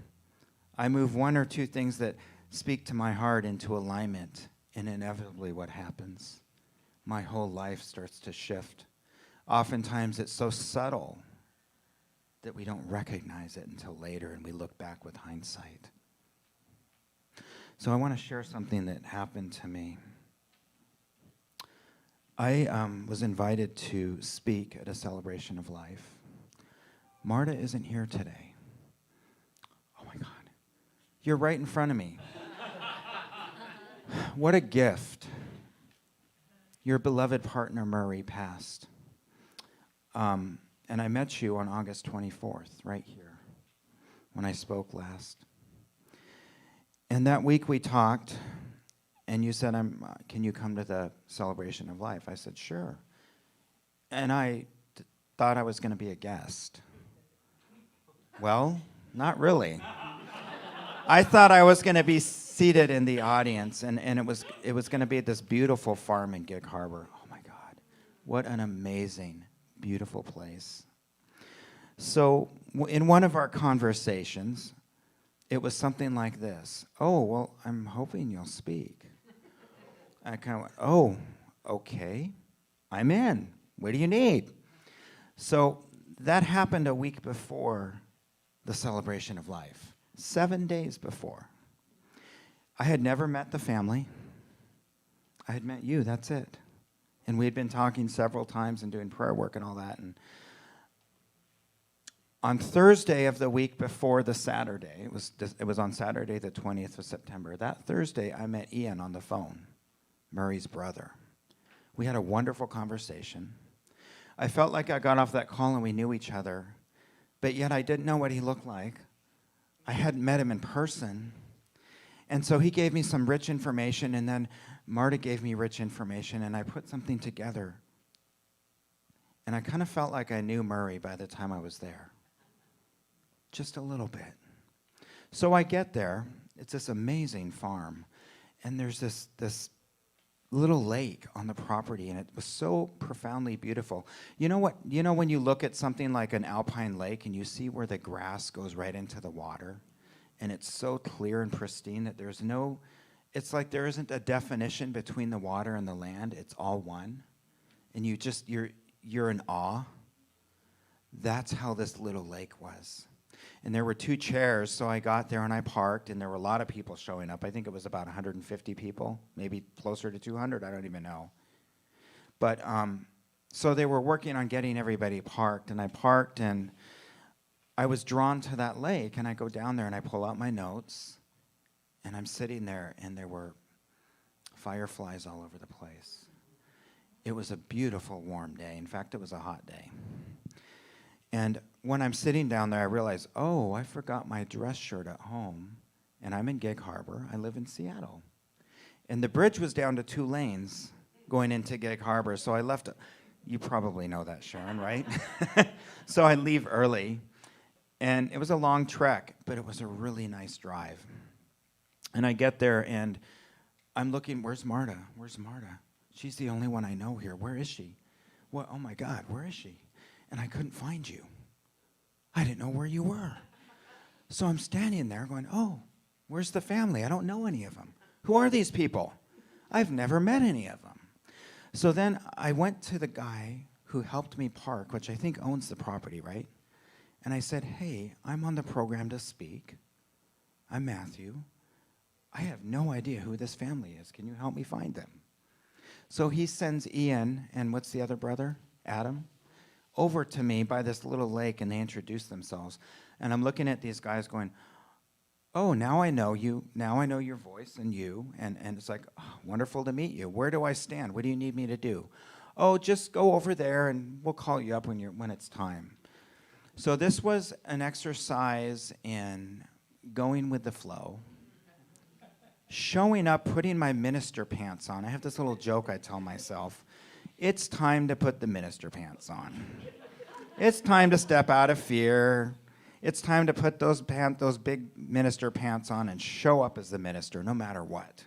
I move one or two things that speak to my heart into alignment, and inevitably what happens? My whole life starts to shift. Oftentimes it's so subtle that we don't recognize it until later, and we look back with hindsight. So I want to share something that happened to me. I was invited to speak at a celebration of life. Marta isn't here today. Oh my God. You're right in front of me. What a gift. Your beloved partner, Murray, passed. And I met you on August 24th, right here, when I spoke last. And that week we talked, and you said, can you come to the celebration of life? I said, sure. And I thought I was going to be a guest. Well, not really. I thought I was going to be seated in the audience, and it was going to be at this beautiful farm in Gig Harbor. Oh my God, what an amazing, beautiful place. So in one of our conversations, it was something like this. Oh, well, I'm hoping you'll speak. I kind of went, oh, okay, I'm in. What do you need? So that happened a week before the celebration of life, 7 days before. I had never met the family. I had met you, that's it. And we had been talking several times and doing prayer work and all that. And on Thursday of the week before the Saturday, it was on Saturday the 20th of September, that Thursday I met Ian on the phone, Murray's brother. We had a wonderful conversation. I felt like I got off that call and we knew each other, but yet I didn't know what he looked like. I hadn't met him in person. And so he gave me some rich information, and then Marta gave me rich information, and I put something together. And I kind of felt like I knew Murray by the time I was there. Just a little bit. So I get there. It's this amazing farm, and there's this little lake on the property, and it was so profoundly beautiful. You know what? You know when you look at something like an alpine lake and you see where the grass goes right into the water, and it's so clear and pristine that there's no, it's like there isn't a definition between the water and the land. It's all one, and you're in awe. That's how this little lake was. And there were 2 chairs, so I got there and I parked, and there were a lot of people showing up. I think it was about 150 people, maybe closer to 200, I don't even know. But so they were working on getting everybody parked, and I parked, and I was drawn to that lake, and I go down there and I pull out my notes, and I'm sitting there, and there were fireflies all over the place. It was a beautiful, warm day. In fact, it was a hot day. And when I'm sitting down there, I realize, oh, I forgot my dress shirt at home, and I'm in Gig Harbor. I live in Seattle. And the bridge was down to 2 lanes going into Gig Harbor, so I left. You probably know that, Sharon, right? So I leave early, and it was a long trek, but it was a really nice drive. And I get there, and I'm looking, where's Marta? Where's Marta? She's the only one I know here. Where is she? What? Oh, my God, where is she? And I couldn't find you. I didn't know where you were. So I'm standing there going, oh, where's the family? I don't know any of them. Who are these people? I've never met any of them. So then I went to the guy who helped me park, which I think owns the property, right? And I said, hey, I'm on the program to speak. I'm Matthew. I have no idea who this family is. Can you help me find them? So he sends Ian and what's the other brother? Adam? Over to me by this little lake, and they introduce themselves. And I'm looking at these guys going, oh, now I know you. Now I know your voice and you. And it's like, oh, wonderful to meet you. Where do I stand? What do you need me to do? Oh, just go over there, and we'll call you up when it's time. So this was an exercise in going with the flow, showing up, putting my minister pants on. I have this little joke I tell myself. It's time to put the minister pants on. It's time to step out of fear. It's time to put those big minister pants on and show up as the minister, no matter what.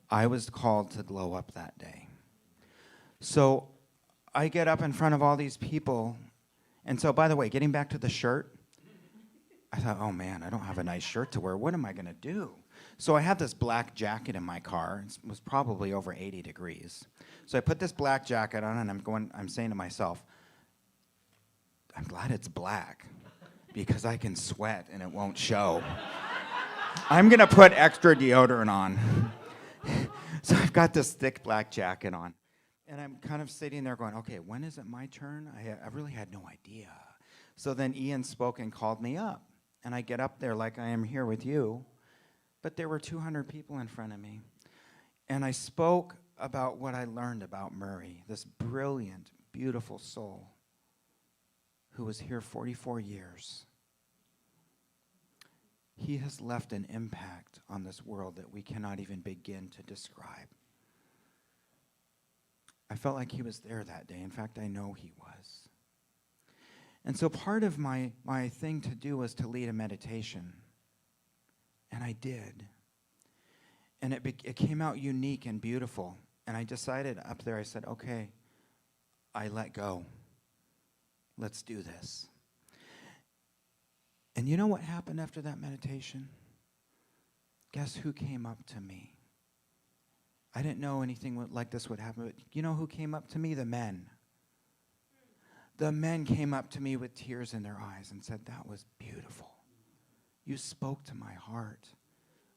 I was called to glow up that day. So I get up in front of all these people. And so, by the way, getting back to the shirt, I thought, oh man, I don't have a nice shirt to wear. What am I going to do? So I had this black jacket in my car. It was probably over 80 degrees. So I put this black jacket on, and I'm saying to myself, I'm glad it's black because I can sweat and it won't show. I'm going to put extra deodorant on. So I've got this thick black jacket on. And I'm kind of sitting there going, okay, when is it my turn? I really had no idea. So then Ian spoke and called me up. And I get up there like I am here with you. But there were 200 people in front of me. And I spoke about what I learned about Murray, this brilliant, beautiful soul who was here 44 years. He has left an impact on this world that we cannot even begin to describe. I felt like he was there that day. In fact, I know he was. And so part of my thing to do was to lead a meditation. And I did. And it came out unique and beautiful. And I decided up there, I said, okay, I let go. Let's do this. And you know what happened after that meditation? Guess who came up to me? I didn't know anything like this would happen, but you know who came up to me? The men. The men came up to me with tears in their eyes and said, that was beautiful. You spoke to my heart.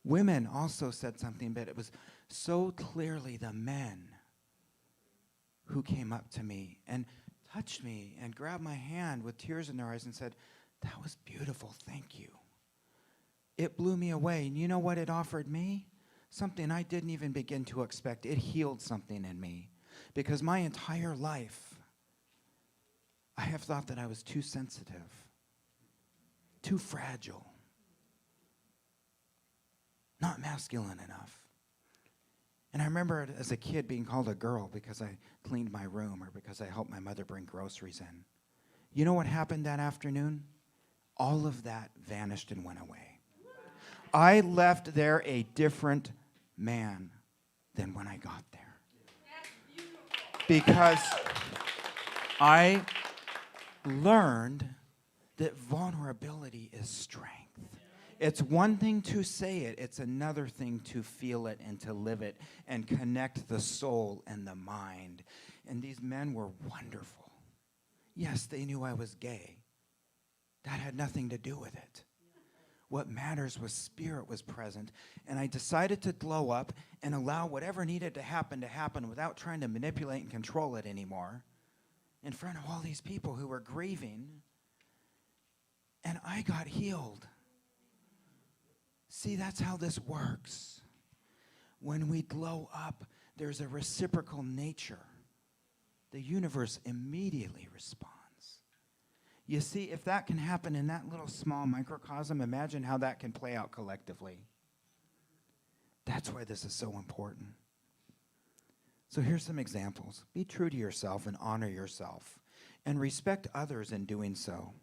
Women also said something, but it was so clearly the men who came up to me and touched me and grabbed my hand with tears in their eyes and said, that was beautiful, thank you. It blew me away. And you know what it offered me? Something I didn't even begin to expect. It healed something in me. Because my entire life, I have thought that I was too sensitive, too fragile, not masculine enough. And I remember as a kid being called a girl because I cleaned my room or because I helped my mother bring groceries in. You know what happened that afternoon? All of that vanished and went away. I left there a different man than when I got there. Because I learned that vulnerability is strength. It's one thing to say it, it's another thing to feel it and to live it and connect the soul and the mind. And these men were wonderful. Yes, they knew I was gay. That had nothing to do with it. What matters was spirit was present. And I decided to glow up and allow whatever needed to happen without trying to manipulate and control it anymore in front of all these people who were grieving. And I got healed. See, that's how this works. When we glow up, there's a reciprocal nature. The universe immediately responds. You see, if that can happen in that little small microcosm, imagine how that can play out collectively. That's why this is so important. So here's some examples. Be true to yourself and honor yourself, and respect others in doing so.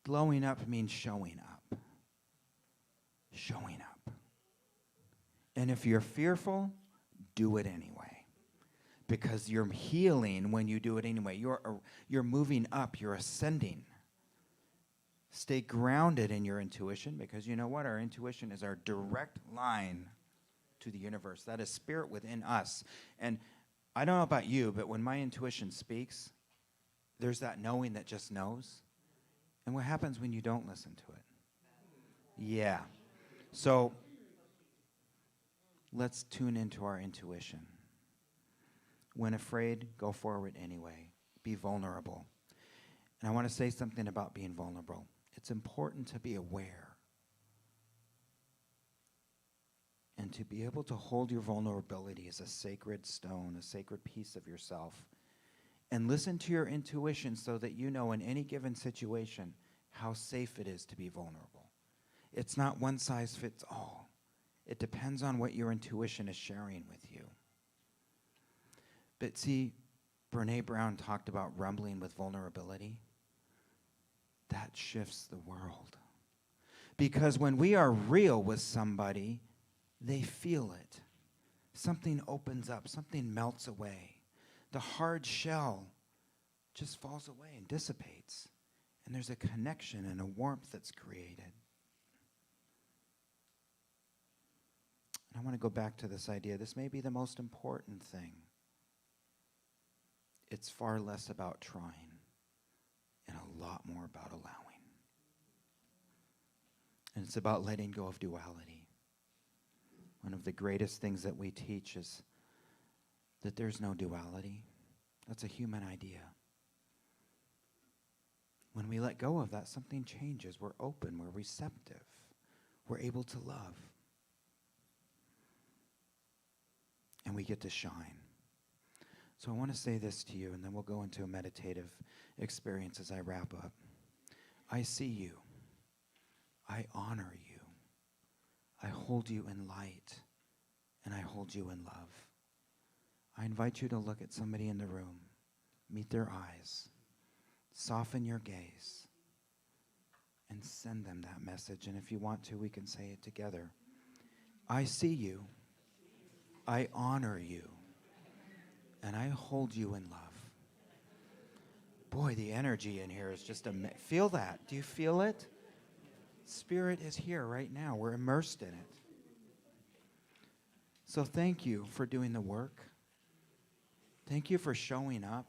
Glowing up means showing up. Showing up. And if you're fearful, do it anyway. Because you're healing when you do it anyway. You're moving up, you're ascending. Stay grounded in your intuition, because you know what? Our intuition is our direct line to the universe. That is spirit within us. And I don't know about you, but when my intuition speaks, there's that knowing that just knows. And what happens when you don't listen to it? Yeah. So let's tune into our intuition. When afraid, go forward anyway. Be vulnerable. And I want to say something about being vulnerable. It's important to be aware and to be able to hold your vulnerability as a sacred stone, a sacred piece of yourself. And listen to your intuition so that you know in any given situation how safe it is to be vulnerable. It's not one size fits all. It depends on what your intuition is sharing with you. But see, Brené Brown talked about rumbling with vulnerability. That shifts the world. Because when we are real with somebody, they feel it. Something opens up, something melts away. The hard shell just falls away and dissipates. And there's a connection and a warmth that's created. And I want to go back to this idea. This may be the most important thing. It's far less about trying and a lot more about allowing. And it's about letting go of duality. One of the greatest things that we teach is that there's no duality. That's a human idea. When we let go of that, something changes. We're open, we're receptive, we're able to love. And we get to shine. So I want to say this to you, and then we'll go into a meditative experience as I wrap up. I see you. I honor you. I hold you in light, and I hold you in love. I invite you to look at somebody in the room, meet their eyes, soften your gaze, and send them that message. And if you want to, we can say it together. I see you. I honor you, and I hold you in love. Boy, the energy in here is just feel that. Do you feel it? Spirit is here right now. We're immersed in it. So thank you for doing the work. Thank you for showing up.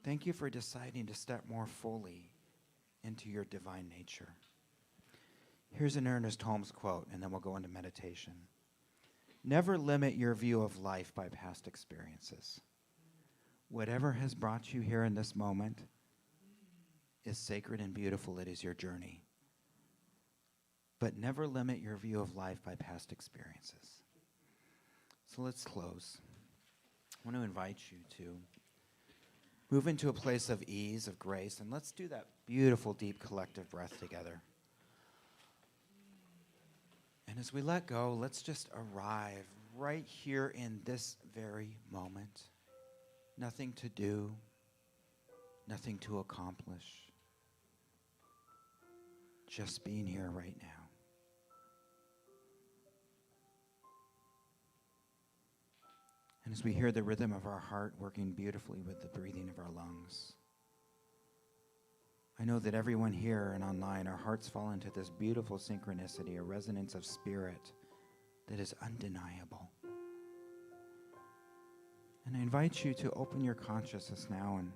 Thank you for deciding to step more fully into your divine nature. Here's an Ernest Holmes quote, and then we'll go into meditation. Never limit your view of life by past experiences. Whatever has brought you here in this moment is sacred and beautiful. It is your journey. But never limit your view of life by past experiences. So let's close. I want to invite you to move into a place of ease, of grace, and let's do that beautiful, deep, collective breath together. And as we let go, let's just arrive right here in this very moment. Nothing to do, nothing to accomplish. Just being here right now. And as we hear the rhythm of our heart working beautifully with the breathing of our lungs, I know that everyone here and online, our hearts fall into this beautiful synchronicity, a resonance of spirit that is undeniable. And I invite you to open your consciousness now and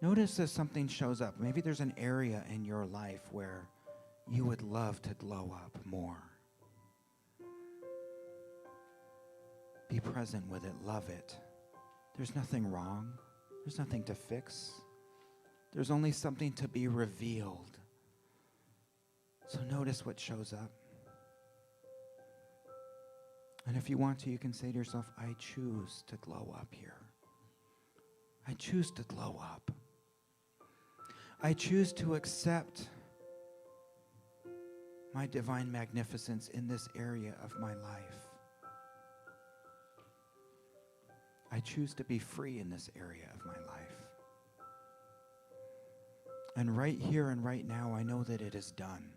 notice as something shows up. Maybe there's an area in your life where you would love to glow up more. Be present with it, love it. There's nothing wrong. There's nothing to fix. There's only something to be revealed. So notice what shows up. And if you want to, you can say to yourself, I choose to glow up here. I choose to glow up. I choose to accept my divine magnificence in this area of my life. I choose to be free in this area of my life. And right here and right now, I know that it is done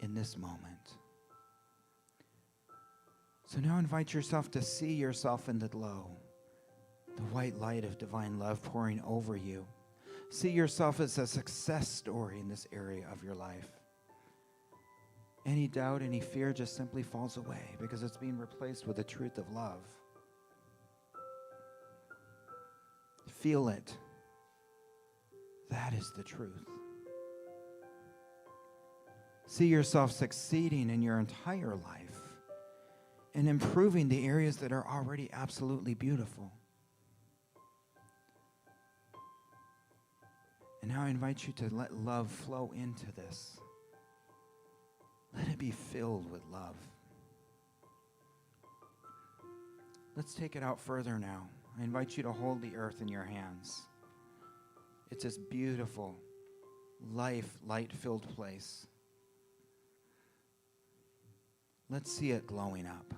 in this moment. So now invite yourself to see yourself in the glow, the white light of divine love pouring over you. See yourself as a success story in this area of your life. Any doubt, any fear just simply falls away because it's being replaced with the truth of love. Feel it. That is the truth. See yourself succeeding in your entire life and improving the areas that are already absolutely beautiful. And now I invite you to let love flow into this. Let it be filled with love. Let's take it out further now. I invite you to hold the earth in your hands. It's this beautiful, light-filled place. Let's see it glowing up.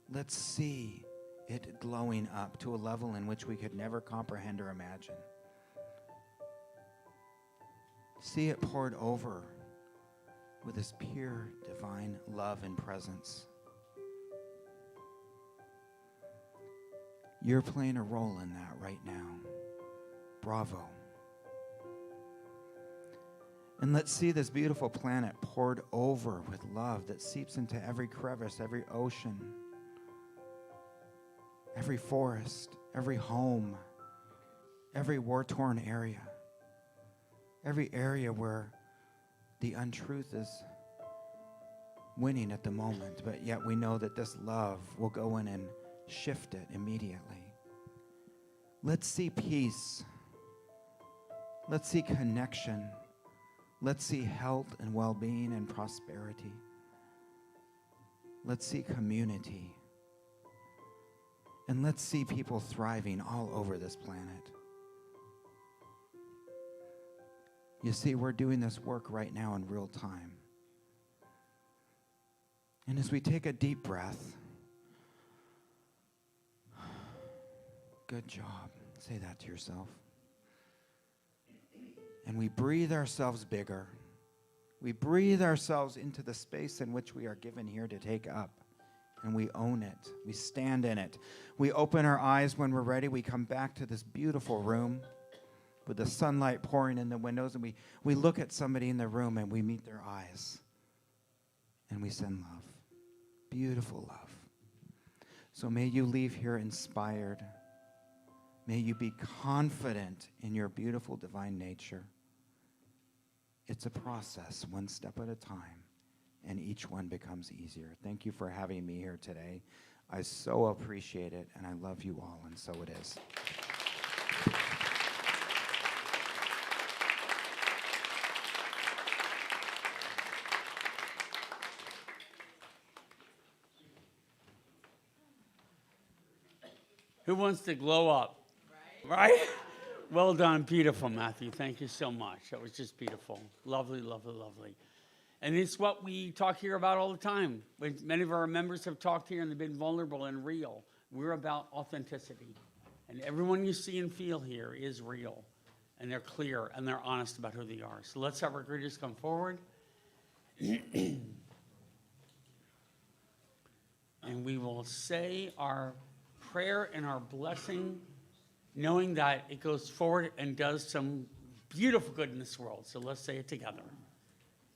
Let's see it glowing up to a level in which we could never comprehend or imagine. See it poured over with this pure, divine love and presence. You're playing a role in that right now. Bravo. And let's see this beautiful planet poured over with love that seeps into every crevice, every ocean, every forest, every home, every war-torn area, every area where the untruth is winning at the moment, but yet we know that this love will go in and shift it immediately. Let's see peace. Let's see connection. Let's see health and well-being and prosperity. Let's see community. And let's see people thriving all over this planet. You see, we're doing this work right now in real time. And as we take a deep breath, good job. Say that to yourself. And we breathe ourselves bigger. We breathe ourselves into the space in which we are given here to take up and we own it. We stand in it. We open our eyes when we're ready. We come back to this beautiful room with the sunlight pouring in the windows, and we look at somebody in the room and we meet their eyes. And we send love. Beautiful love. So may you leave here inspired. May you be confident in your beautiful divine nature. It's a process, one step at a time, and each one becomes easier. Thank you for having me here today. I so appreciate it, and I love you all, and so it is. Who wants to glow up? Right? Well done. Beautiful, Matthew. Thank you so much. That was just beautiful. Lovely, lovely, lovely. And it's what we talk here about all the time. When many of our members have talked here and they've been vulnerable and real. We're about authenticity. And everyone you see and feel here is real. And they're clear and they're honest about who they are. So let's have our greeters come forward. And we will say our prayer and our blessing, knowing that it goes forward and does some beautiful good in this world. So let's say it together.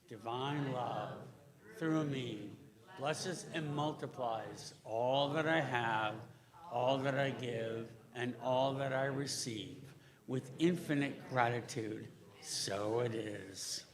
Divine love through me blesses and multiplies all that I have, all that I give, and all that I receive with infinite gratitude. So it is.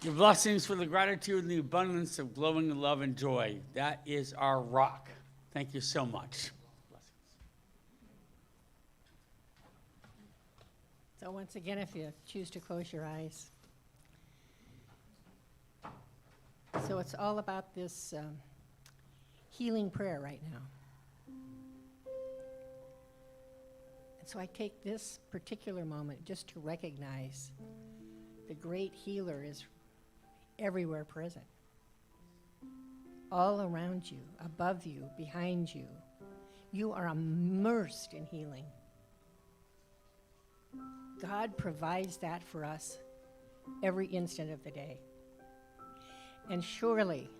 Your blessings for the gratitude and the abundance of glowing love and joy. That is our rock. Thank you so much. So once again, if you choose to close your eyes. So it's all about this healing prayer right now. And so I take this particular moment just to recognize the great healer is everywhere present. All around you, above you, behind you. You are immersed in healing. God provides that for us every instant of the day. And surely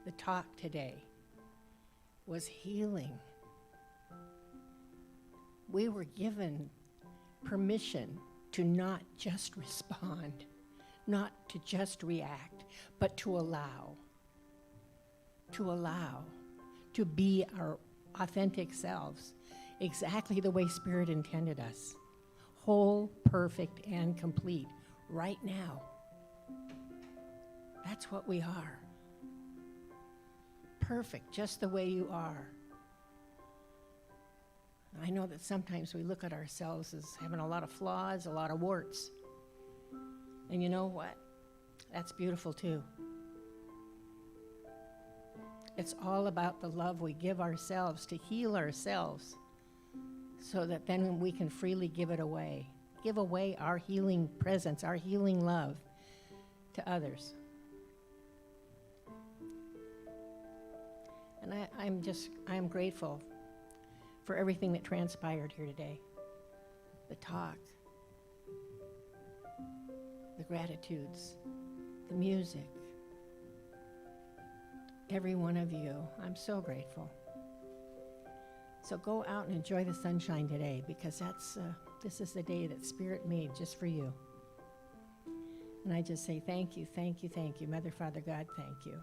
the talk today was healing. We were given permission to not just respond, not to just react, but to allow, to be our authentic selves, exactly the way Spirit intended us. Whole, perfect, and complete, right now. That's what we are. Perfect, just the way you are. I know that sometimes we look at ourselves as having a lot of flaws, a lot of warts. And you know what? That's beautiful too. It's all about the love we give ourselves to heal ourselves, so that then we can freely give it away. Give away our healing presence, our healing love to others. And I'm grateful for everything that transpired here today. The talk, the gratitudes, the music. Every one of you, I'm so grateful. So go out and enjoy the sunshine today, because this is the day that Spirit made just for you. And I just say thank you, thank you, thank you. Mother, Father, God, thank you.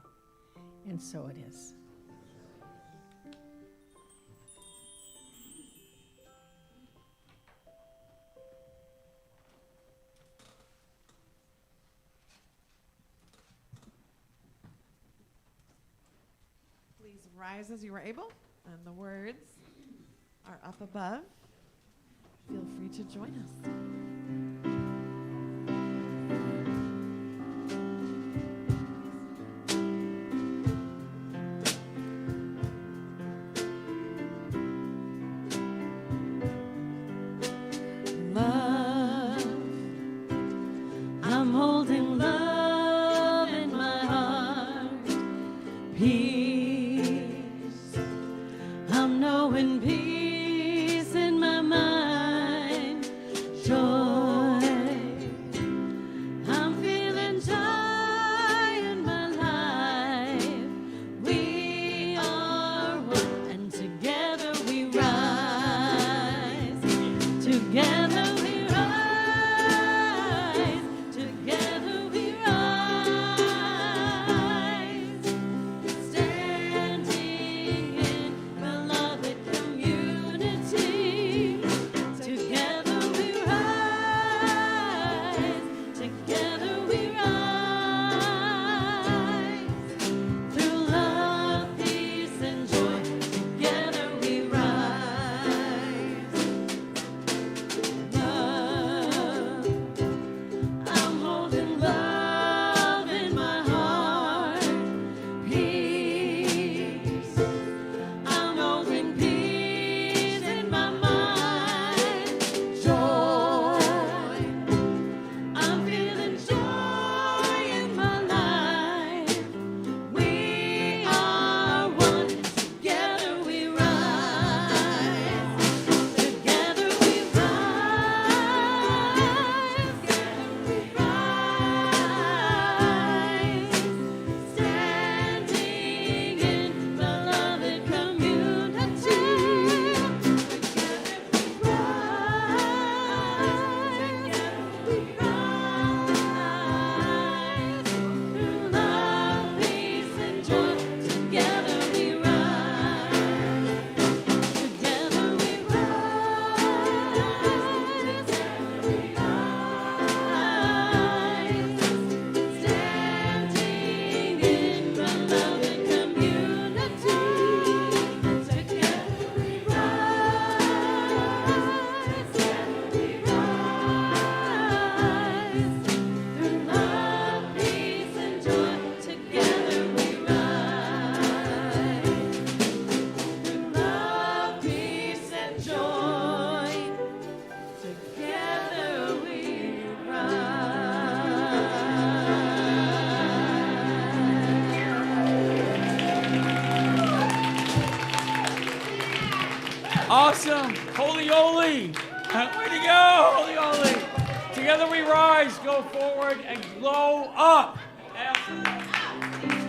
And so it is. Please rise as you are able, and the words are up above. Feel free to join us. Love, I'm holding love in my heart. Peace, I'm knowing peace in my mind. Joy, I'm feeling joy in my life. We are one, and together we rise. Together we rise. Together we rise. Stand joy. Together we Awesome. Holy Way to go, Holy. Together we rise, go forward, and glow up. Awesome.